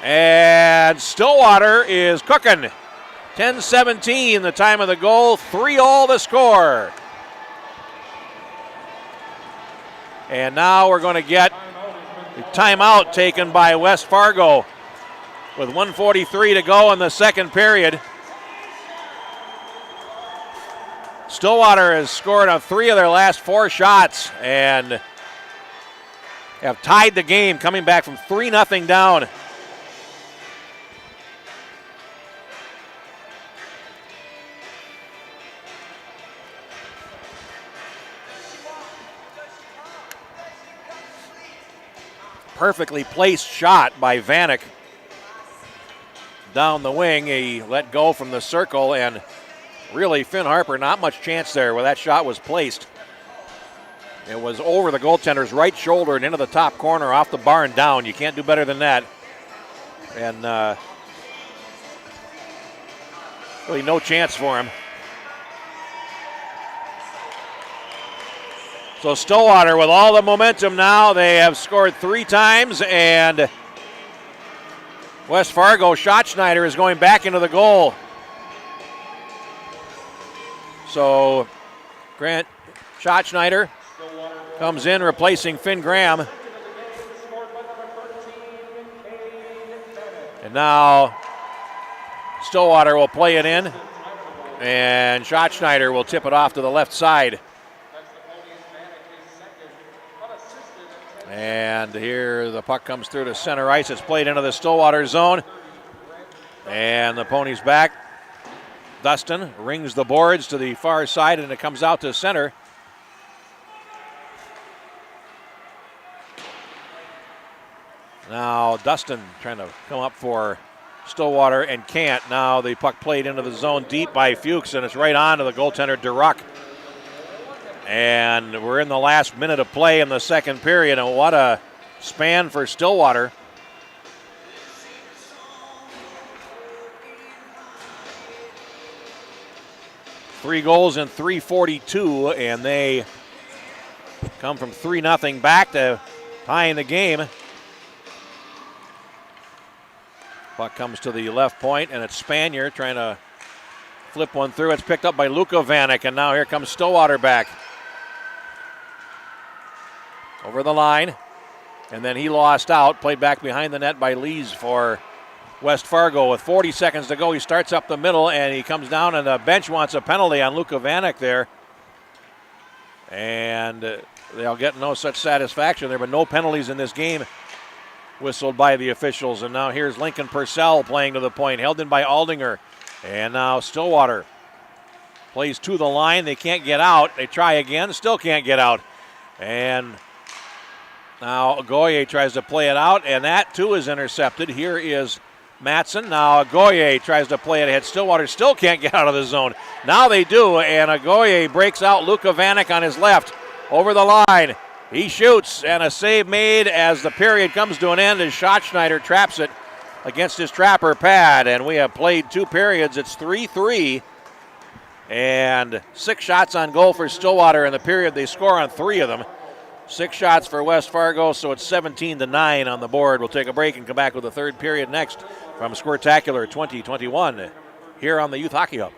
And Stillwater is cooking. 10:17 the time of the goal, 3-all the score. And now we're going to get a timeout taken by West Fargo with 1:43 to go in the second period. Stillwater has scored on 3 of their last 4 shots and have tied the game, coming back from 3-0 down. Perfectly placed shot by Vanek down the wing. He let go from the circle, and really Finn Harper, not much chance there where that shot was placed. It was over the goaltender's right shoulder and into the top corner, off the bar and down. You can't do better than that. And really no chance for him. So Stillwater with all the momentum now. They have scored 3 times, and West Fargo, Schatzschneider is going back into the goal. So Grant Schatzschneider comes in, replacing Finn Graham. And now Stillwater will play it in, and Schatzschneider will tip it off to the left side. And here the puck comes through to center ice. It's played into the Stillwater zone. And the Ponies back. Dustin rings the boards to the far side, and it comes out to center. Now Dustin trying to come up for Stillwater and can't. Now the puck played into the zone deep by Fuchs, and it's right on to the goaltender Durock. And we're in the last minute of play in the second period, and what a span for Stillwater. Three goals in 3:42, and they come from 3-0 back to tying the game. Puck comes to the left point, and it's Spanier trying to flip one through. It's picked up by Luka Vanek, and now here comes Stillwater back. Over the line, and then he lost out, played back behind the net by Lees for West Fargo. With 40 seconds to go, he starts up the middle, and he comes down, and the bench wants a penalty on Luka Vanek there. And they'll get no such satisfaction there, but no penalties in this game whistled by the officials. And now here's Lincoln Purcell playing to the point, held in by Aldinger. And now Stillwater plays to the line. They can't get out. They try again, still can't get out. And now Goye tries to play it out, and that too is intercepted. Here is Matson. Now Goye tries to play it ahead. Stillwater still can't get out of the zone. Now they do, and Goye breaks out Luka Vanek on his left. Over the line. He shoots, and a save made as the period comes to an end as Schatzschneider traps it against his trapper pad. And we have played 2 periods. It's 3-3. And 6 shots on goal for Stillwater in the period. They score on 3 of them. 6 shots for West Fargo, so it's 17-9 on the board. We'll take a break and come back with the third period next from Squirtacular 2021 here on the Youth Hockey Hub.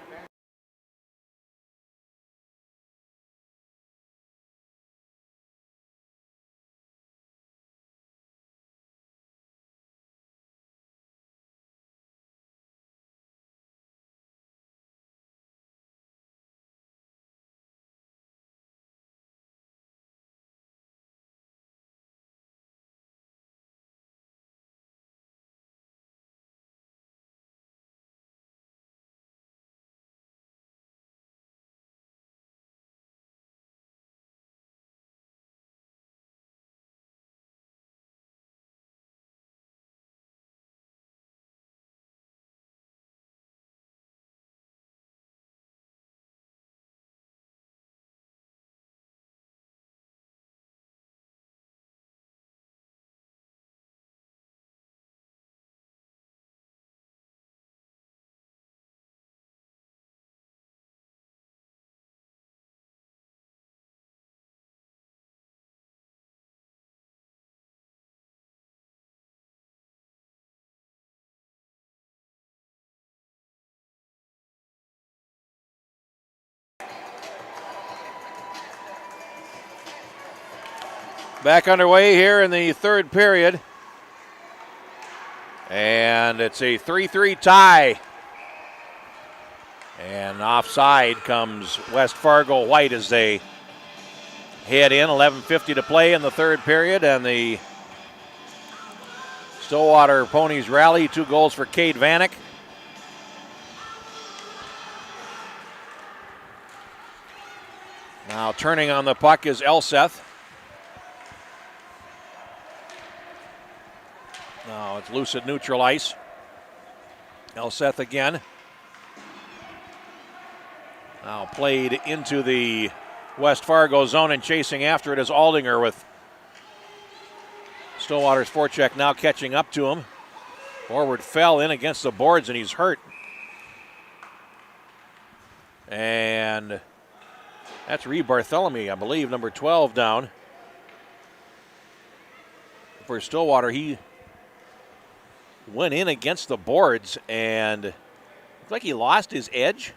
Back underway here in the third period. And it's a 3-3 tie. And offside comes West Fargo White as they head in. 11:50 to play in the third period. And the Stillwater Ponies rally. 2 goals for Cade Vanek. Now turning on the puck is Elseth. Now it's loose at neutral ice. Elseth again. Now played into the West Fargo zone, and chasing after it is Aldinger with Stillwater's forecheck now catching up to him. Forward fell in against the boards and he's hurt. And that's Reed Bartholomew, I believe, number 12 down. For Stillwater, he went in against the boards and looked like he lost his edge.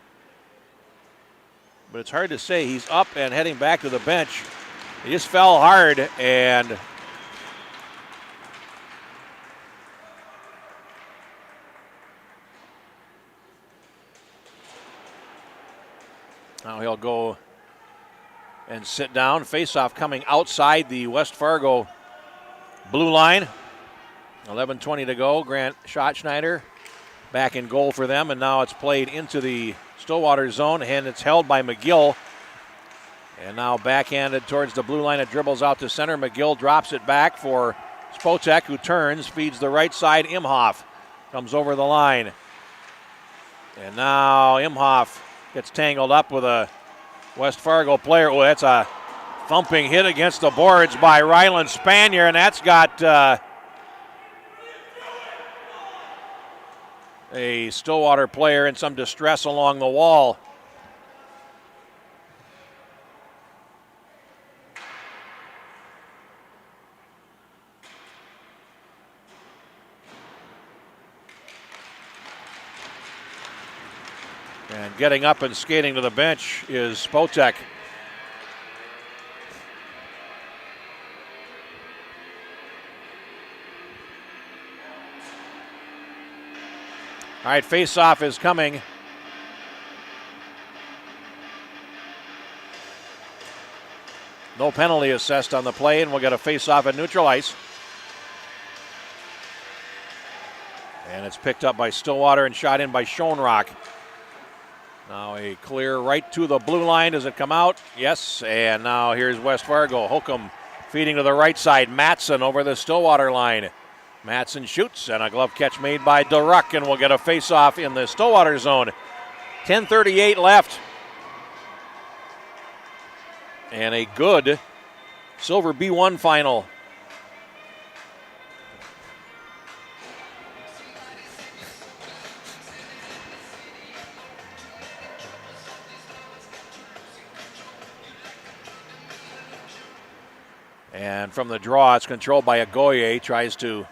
But it's hard to say. He's up and heading back to the bench. He just fell hard, and now he'll go and sit down. Face-off coming outside the West Fargo blue line. 11:20 to go. Grant Schatzschneider back in goal for them, and now it's played into the Stillwater zone, and it's held by McGill. And now backhanded towards the blue line. It dribbles out to center. McGill drops it back for Spotek, who turns, feeds the right side. Imhoff comes over the line. And now Imhoff gets tangled up with a West Fargo player. Oh, that's a thumping hit against the boards by Ryland Spanier, and that's got a Stillwater player in some distress along the wall. And getting up and skating to the bench is Spotek. All right, face-off is coming. No penalty assessed on the play, and we'll get a face-off at neutral ice. And it's picked up by Stillwater and shot in by Schoenrock. Now a clear right to the blue line. Does it come out? Yes, and now here's West Fargo. Holcomb feeding to the right side. Matson over the Stillwater line. Matson shoots, and a glove catch made by DeRuck, and we'll get a face-off in the Stillwater zone. 10:38 left. And a good Silver B1 final. And from the draw, it's controlled by Agoye. Tries to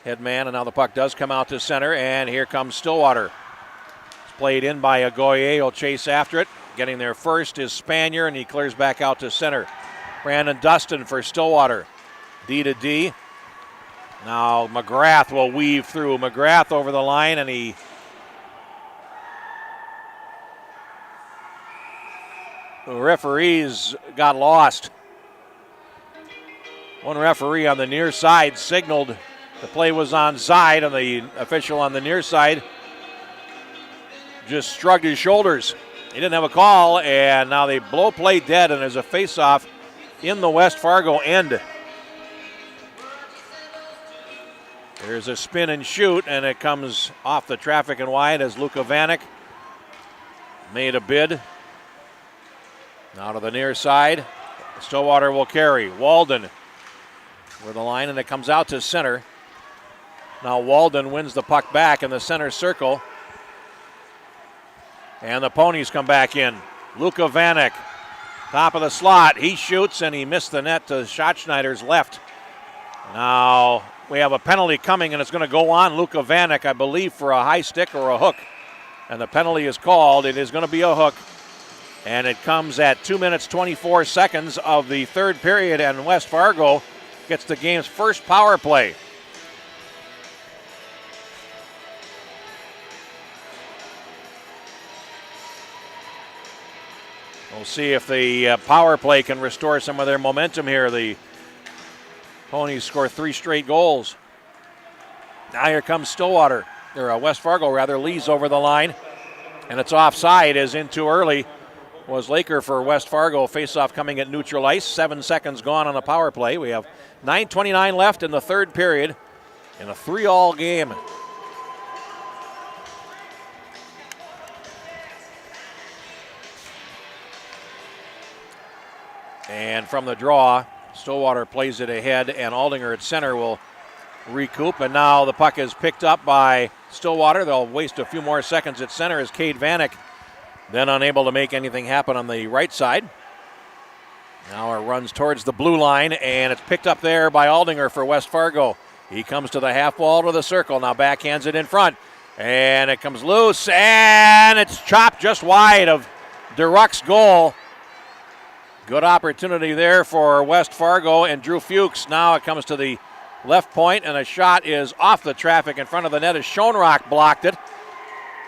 head man, and now the puck does come out to center, and here comes Stillwater. It's played in by Agoye. He'll chase after it. Getting there first is Spanier, and he clears back out to center. Brandon Dustin for Stillwater. D to D. Now McGrath will weave through. McGrath over the line, and the referees got lost. One referee on the near side signaled the play was onside, and the official on the near side just shrugged his shoulders. He didn't have a call, and now they blow play dead, and there's a face-off in the West Fargo end. There's a spin and shoot, and it comes off the traffic and wide as Luka Vanek made a bid. Now to the near side. Stillwater will carry. Walden with the line, and it comes out to center. Now Walden wins the puck back in the center circle. And the Ponies come back in. Luka Vanek, top of the slot. He shoots, and he missed the net to Schatzschneider's left. Now we have a penalty coming, and it's going to go on Luka Vanek, I believe, for a high stick or a hook. And the penalty is called. It is going to be a hook. And it comes at 2 minutes, 24 seconds of the third period, and West Fargo gets the game's first power play. We'll see if the power play can restore some of their momentum here. The Ponies score 3 straight goals. Now here comes Stillwater, or West Fargo rather, leads over the line, and it's offside as in too early was Laker for West Fargo. Face-off coming at neutral ice. 7 seconds gone on the power play. We have 9:29 left in the third period in a 3-all game. And from the draw, Stillwater plays it ahead, and Aldinger at center will recoup. And now the puck is picked up by Stillwater. They'll waste a few more seconds at center as Cade Vanek then unable to make anything happen on the right side. Now it runs towards the blue line, and it's picked up there by Aldinger for West Fargo. He comes to the half wall to the circle. Now backhands it in front, and it comes loose, and it's chopped just wide of DeRuck's goal. Good opportunity there for West Fargo and Drew Fuchs. Now it comes to the left point, and a shot is off the traffic in front of the net as Schoenrock blocked it.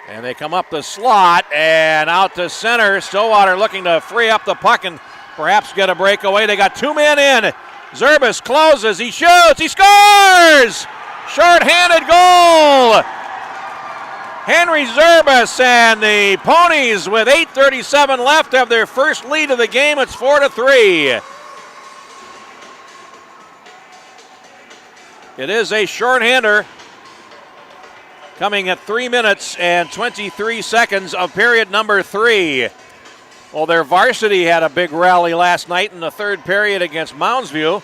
And they come up the slot and out to center. Stillwater looking to free up the puck and perhaps get a breakaway. They got 2 men in. Zerbis closes. He shoots. He scores! Short-handed goal Henry Zerbas, and the Ponies with 8:37 left have their first lead of the game. It's 4-3. It is a shorthander coming at 3 minutes and 23 seconds of period number 3. Well, their varsity had a big rally last night in the third period against Moundsview,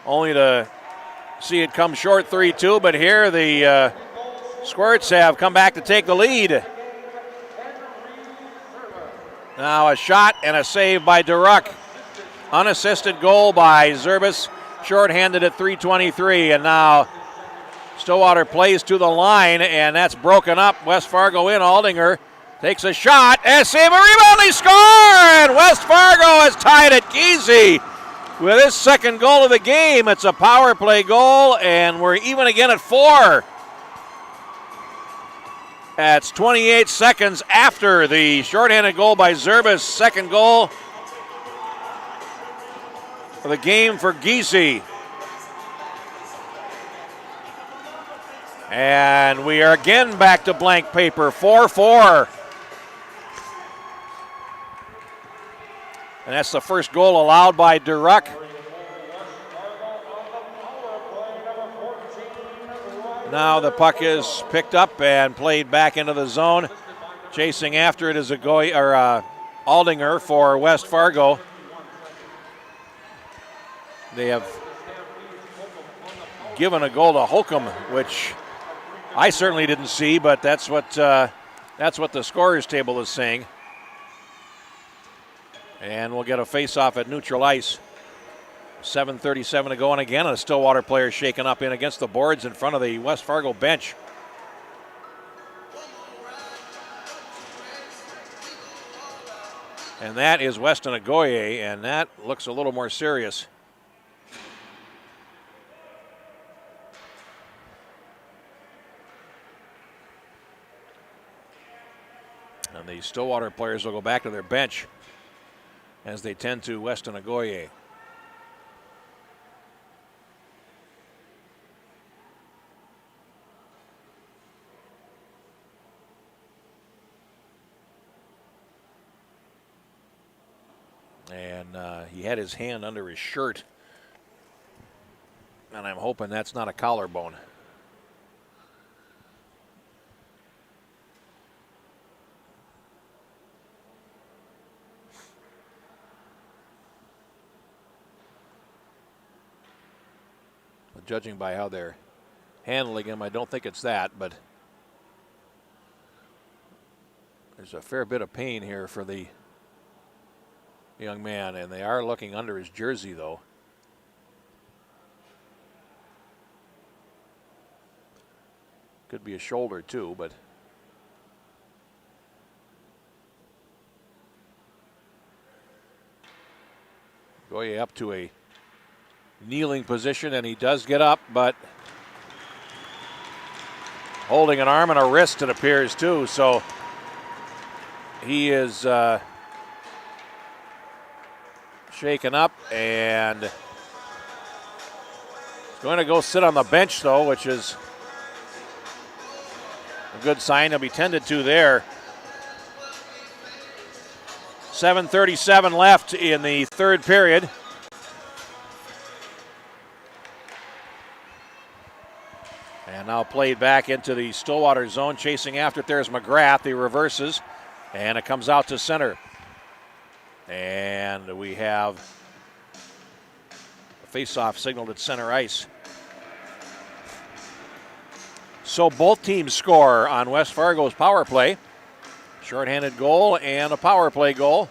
only to see it come short 3-2, but here the Squirts have come back to take the lead. Now a shot and a save by Duruck. Unassisted goal by Zerbas, shorthanded at 3:23, and now Stillwater plays to the line, and that's broken up. West Fargo in. Aldinger takes a shot and save, a rebound, they score! And West Fargo has tied it easy with his second goal of the game. It's a power play goal, and we're even again at 4. That's 28 seconds after the shorthanded goal by Zerbas. Second goal for the game for Giese. And we are again back to blank paper, 4-4. And that's the first goal allowed by Duruck. Now the puck is picked up and played back into the zone. Chasing after it is Aldinger for West Fargo. They have given a goal to Holcomb, which I certainly didn't see, but that's what the scorers table is saying. And we'll get a face-off at neutral ice. 7:37 to go, and again a Stillwater player shaken up in against the boards in front of the West Fargo bench. And that is Weston Agoye, and that looks a little more serious. And the Stillwater players will go back to their bench as they tend to Weston Agoye. And he had his hand under his shirt, and I'm hoping that's not a collarbone. But judging by how they're handling him, I don't think it's that, but there's a fair bit of pain here for the young man, and they are looking under his jersey, though. Could be a shoulder, too, but Goye up to a kneeling position, and he does get up, but holding an arm and a wrist, it appears, too, so he is shaken up, and he's going to go sit on the bench, though, which is a good sign. He'll be tended to there. 7:37 left in the third period. And now played back into the Stillwater zone. Chasing after it, there's McGrath. He reverses, and it comes out to center. And we have a face-off signaled at center ice. So both teams score on West Fargo's power play. Shorthanded goal and a power play goal.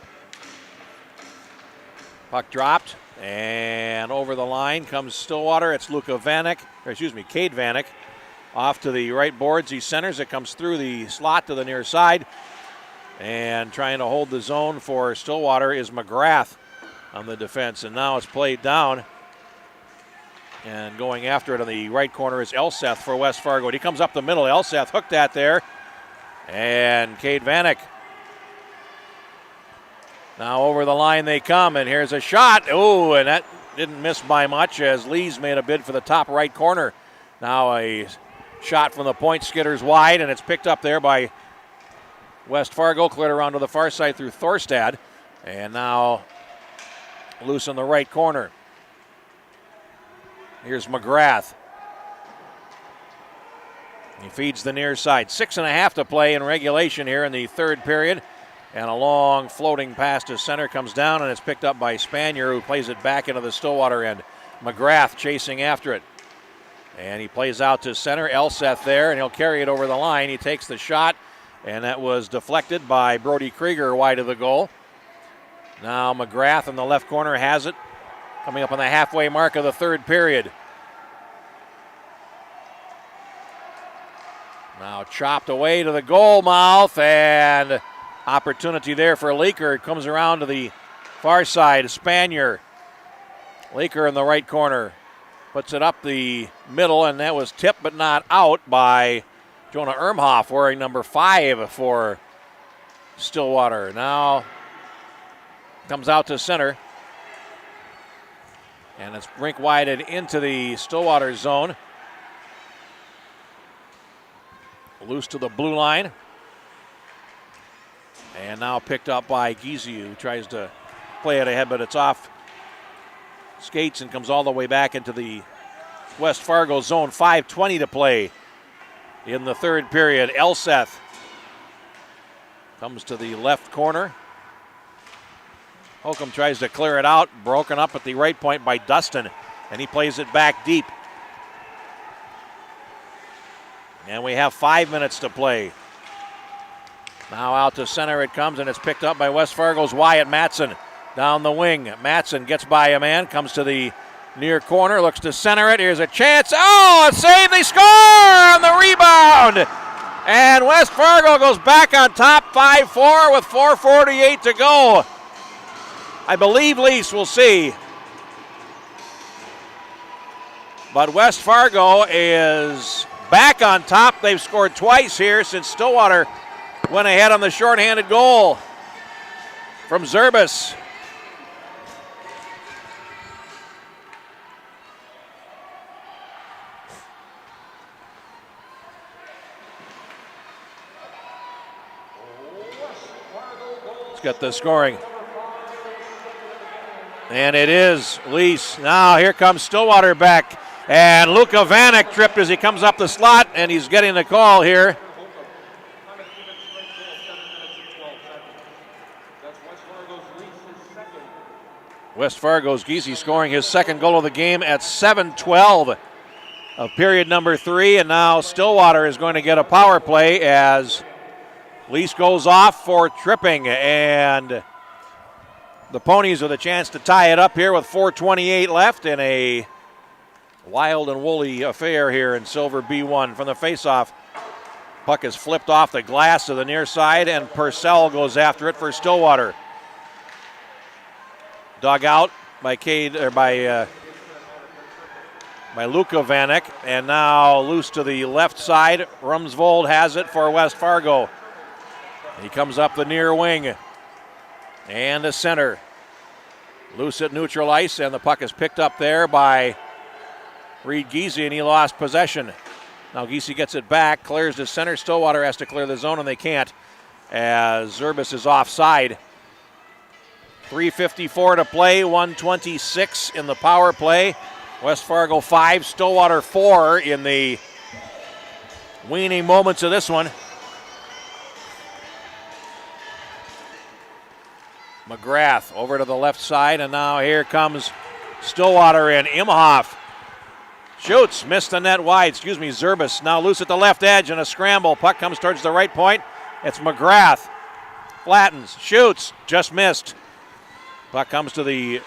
Puck dropped, and over the line comes Stillwater. It's Cade Vanek. Off to the right boards, he centers. It comes through the slot to the near side. And trying to hold the zone for Stillwater is McGrath on the defense. And now it's played down. And going after it on the right corner is Elseth for West Fargo. And he comes up the middle. Elseth hooked that there. And Cade Vanek. Now over the line they come. And here's a shot. Oh, and that didn't miss by much as Lees made a bid for the top right corner. Now a shot from the point skitters wide, and it's picked up there by West Fargo, cleared around to the far side through Thorstad, and now loose in the right corner. Here's McGrath. He feeds the near side. 6.5 to play in regulation here in the third period. And a long floating pass to center comes down, and it's picked up by Spanier, who plays it back into the Stillwater end. McGrath chasing after it. And he plays out to center. Elseth there, and he'll carry it over the line. He takes the shot, and that was deflected by Brody Krieger wide of the goal. Now McGrath in the left corner has it, coming up on the halfway mark of the third period. Now chopped away to the goal mouth, and opportunity there for Leaker. It comes around to the far side. Spanier. Leaker in the right corner. Puts it up the middle, and that was tipped but not out by Jonah Ermhoff, wearing number 5 for Stillwater. Now comes out to center. And it's rink-wided into the Stillwater zone. Loose to the blue line. And now picked up by Giese, who tries to play it ahead, but it's off skates and comes all the way back into the West Fargo zone. 5:20 to play in the third period. Elseth comes to the left corner. Holcomb tries to clear it out, broken up at the right point by Dustin, and he plays it back deep. And we have 5 minutes to play. Now out to center it comes, and it's picked up by West Fargo's Wyatt Matson. Down the wing, Matson gets by a man, comes to the near corner, looks to center it. Here's a chance. Oh, a save, they score on the rebound. And West Fargo goes back on top 5-4 with 4:48 to go. I believe Lease will see. But West Fargo is back on top. They've scored twice here since Stillwater went ahead on the shorthanded goal from Zerbis. Let's get the scoring. And it is Lease. Now here comes Stillwater back. And Luka Vanek tripped as he comes up the slot, and he's getting the call here. West Fargo's Giese scoring his second goal of the game at 7:12 of period number 3. And now Stillwater is going to get a power play as Lease goes off for tripping. And the Ponies with a chance to tie it up here with 4:28 left in a wild and woolly affair here in Silver B1. From the faceoff, puck is flipped off the glass to the near side, and Purcell goes after it for Stillwater. Dug out by Luka Vanek, and now loose to the left side. Rumsvold has it for West Fargo. He comes up the near wing and the center. Loose at neutral ice, and the puck is picked up there by Reed Giese, and he lost possession. Now Giese gets it back, clears to center. Stillwater has to clear the zone, and they can't as Zerbis is offside. 3:54 to play, 1:26 in the power play. West Fargo 5, Stillwater 4 in the weaning moments of this one. McGrath over to the left side, and now here comes Stillwater in. Imhoff shoots, missed the net wide. Zerbis now loose at the left edge, and a scramble. Puck comes towards the right point. It's McGrath. Flattens, shoots, just missed. Puck comes to the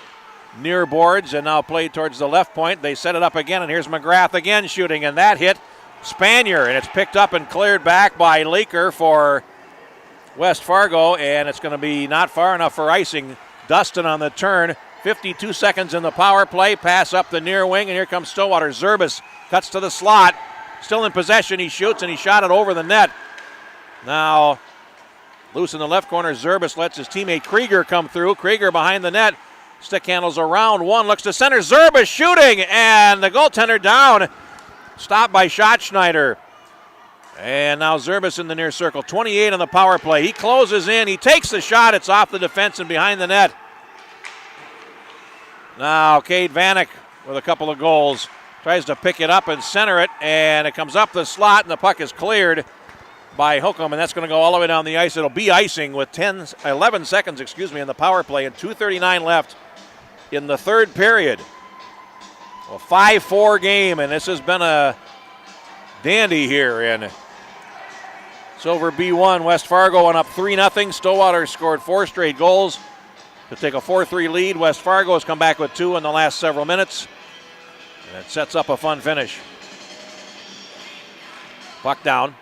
near boards and now played towards the left point. They set it up again, and here's McGrath again shooting, and that hit Spanier, and it's picked up and cleared back by Leaker for West Fargo, and it's going to be not far enough for icing. Dustin on the turn. 52 seconds in the power play. Pass up the near wing, and here comes Stillwater. Zerbis cuts to the slot. Still in possession. He shoots, and he shot it over the net. Now, loose in the left corner. Zerbis lets his teammate Krieger come through. Krieger behind the net. Stick handles around one. Looks to center. Zerbis shooting, and the goaltender down. Stopped by Schatzschneider. And now Zerbis in the near circle. 28 on the power play. He closes in. He takes the shot. It's off the defense and behind the net. Now Cade Vanek with a couple of goals. Tries to pick it up and center it, and it comes up the slot, and the puck is cleared by Hookham, and that's going to go all the way down the ice. It'll be icing with 11 seconds in the power play and 2:39 left in the third period. A 5-4 game, and this has been a dandy here in Silver B1. West Fargo went up 3-0. Stillwater scored 4 straight goals to take a 4-3 lead. West Fargo has come back with 2 in the last several minutes. And it sets up a fun finish. Puck down.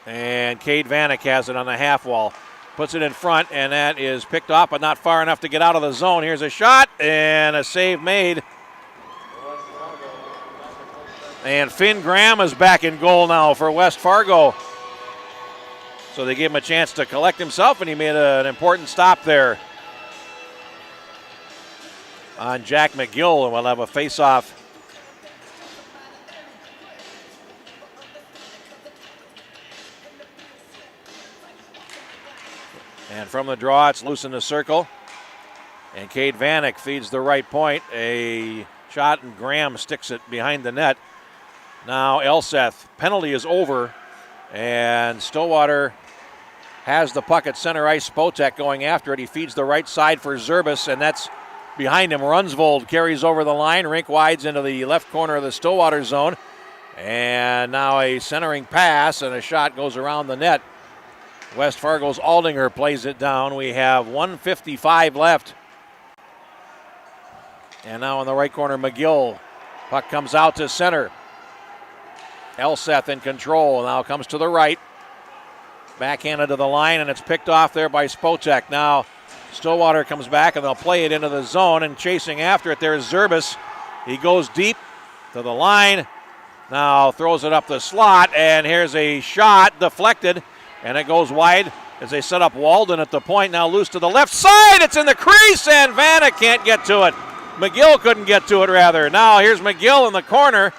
And Cade Vanek has it on the half wall. Puts it in front, and that is picked off, but not far enough to get out of the zone. Here's a shot, and a save made. And Finn Graham is back in goal now for West Fargo. So they gave him a chance to collect himself, and he made an important stop there on Jack McGill, and we'll have a face-off. And from the draw, it's loose in the circle. And Cade Vanek feeds the right point. A shot, and Graham sticks it behind the net. Now Elseth, penalty is over, and Stillwater has the puck at center ice. Spotek going after it. He feeds the right side for Zerbis, and that's behind him. Runsvold carries over the line, rink wides into the left corner of the Stillwater zone. And now a centering pass, and a shot goes around the net. West Fargo's Aldinger plays it down. We have 1:55 left. And now in the right corner, McGill. Puck comes out to center. Elseth in control, now comes to the right. Backhanded to the line, and it's picked off there by Spotek. Now Stillwater comes back, and they'll play it into the zone, and chasing after it, there's Zerbis. He goes deep to the line. Now throws it up the slot, and here's a shot deflected, and it goes wide as they set up Walden at the point. Now loose to the left side. It's in the crease, and Vanek can't get to it. McGill couldn't get to it, rather. Now here's McGill in the corner.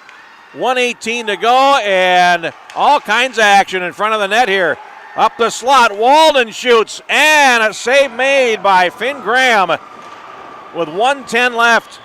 1:18 to go, and all kinds of action in front of the net here. Up the slot, Walden shoots, and a save made by Finn Graham with 1:10 left.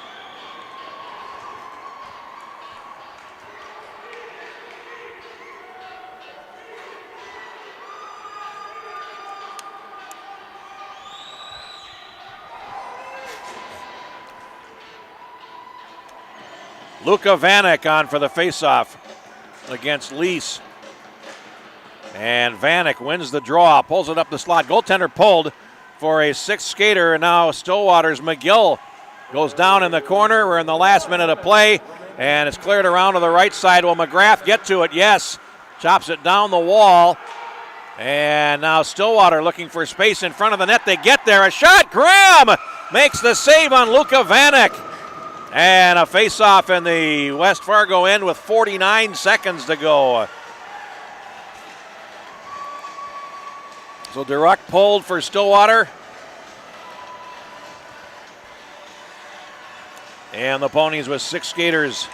Luka Vanek on for the faceoff against Lease. And Vanek wins the draw, pulls it up the slot. Goaltender pulled for a sixth skater, and now Stillwater's McGill goes down in the corner. We're in the last minute of play, and it's cleared around to the right side. Will McGrath get to it? Yes. Chops it down the wall. And now Stillwater looking for space in front of the net. They get there. A shot. Graham makes the save on Luka Vanek. And a face-off in the West Fargo end with 49 seconds to go. So Durock pulled for Stillwater. And the Ponies with six skaters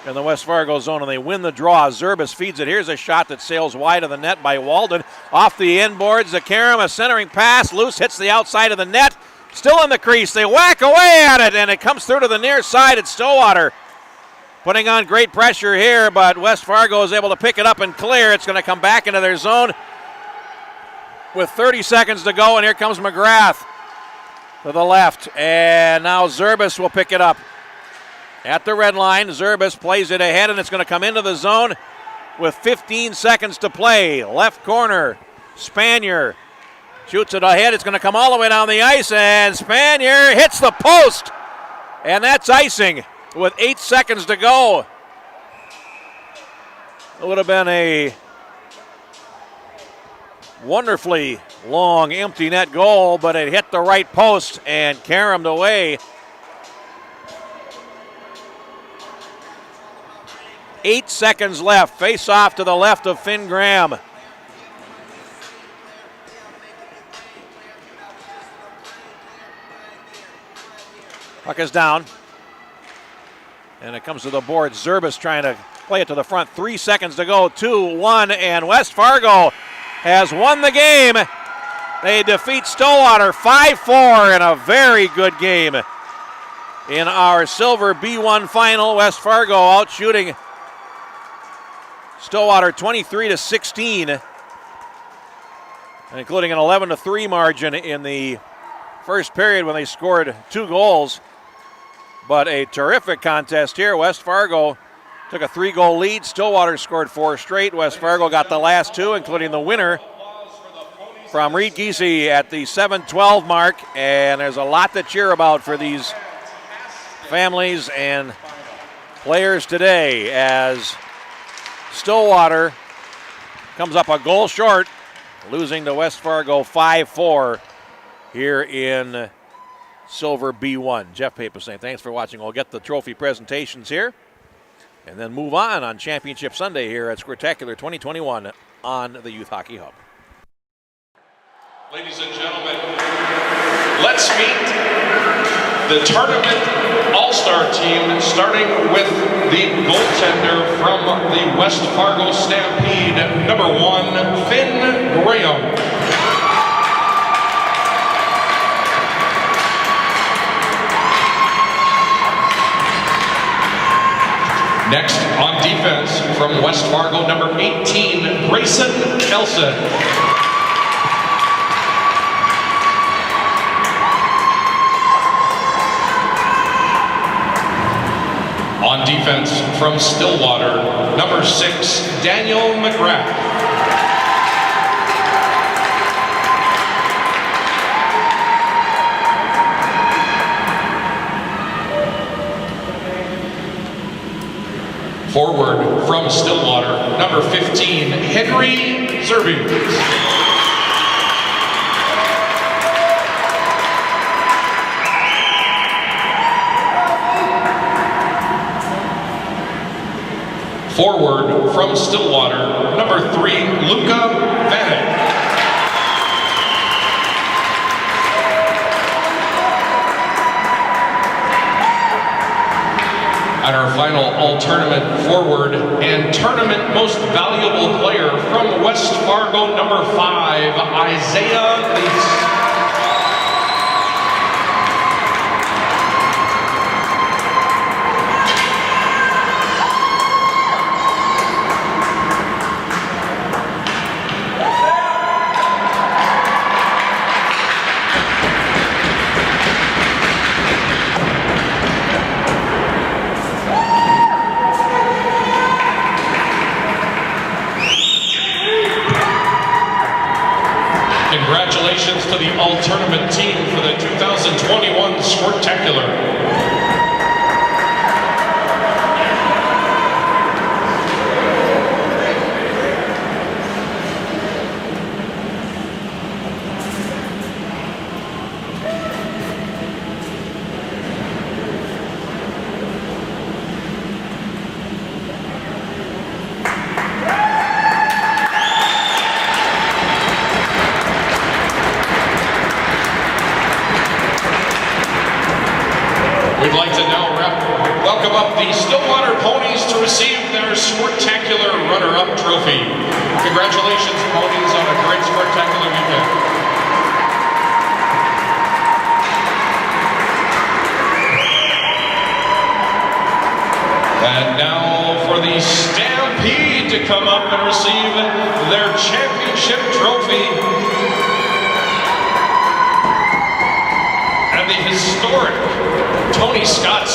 in the West Fargo zone, and they win the draw. Zerbis feeds it. Here's a shot that sails wide of the net by Walden. Off the inboards, Zakaram, a centering pass. Loose hits the outside of the net. Still in the crease. They whack away at it, and it comes through to the near side. It's Stillwater putting on great pressure here, but West Fargo is able to pick it up and clear. It's going to come back into their zone with 30 seconds to go, and here comes McGrath to the left. And now Zerbis will pick it up at the red line. Zerbis plays it ahead, and it's going to come into the zone with 15 seconds to play. Left corner, Spanier shoots it ahead. It's going to come all the way down the ice, and Spanier hits the post. And that's icing with 8 seconds to go. It would have been a wonderfully long empty net goal, but it hit the right post and caromed away. 8 seconds left. Face off to the left of Finn Graham. Puck is down. And it comes to the board. Zerbis trying to play it to the front. 3 seconds to go. 2-1, and West Fargo has won the game. They defeat Stillwater 5-4 in a very good game. In our Silver B1 final, West Fargo out shooting Stillwater 23-16, including an 11-3 margin in the first period when they scored 2 goals. But a terrific contest here. West Fargo took a 3-goal lead. Stillwater scored 4 straight. West Fargo got the last 2, including the winner from Reed Giese at the 7-12 mark. And there's a lot to cheer about for these families and players today as Stillwater comes up a goal short, losing to West Fargo 5-4 here in Silver B1. Jeff Pappas saying thanks for watching. We'll get the trophy presentations here and then move on Championship Sunday here at Squirtacular 2021 on the Youth Hockey Hub. Ladies and gentlemen, let's meet the tournament all-star team, starting with the goaltender from the West Fargo Stampede, number 1, Finn Graham. Next on defense from West Fargo, number 18, Grayson Nelson. On defense from Stillwater, number 6, Daniel McGrath. Forward from Stillwater, number 15, Henry Zervings. Forward from Stillwater, number 3, Luca Vanek. And our final all-tournament forward and tournament most valuable player from West Fargo, number 5, Isaiah Lease. Congratulations to the all-tournament team for the 2021 Squirtacular. We'd like to now welcome up the Stillwater Ponies to receive their Squirtacular runner-up trophy. Congratulations, Ponies, on a great Squirtacular weekend. And now for the Stampede to come up and receive their championship trophy. And the historic Tony Scott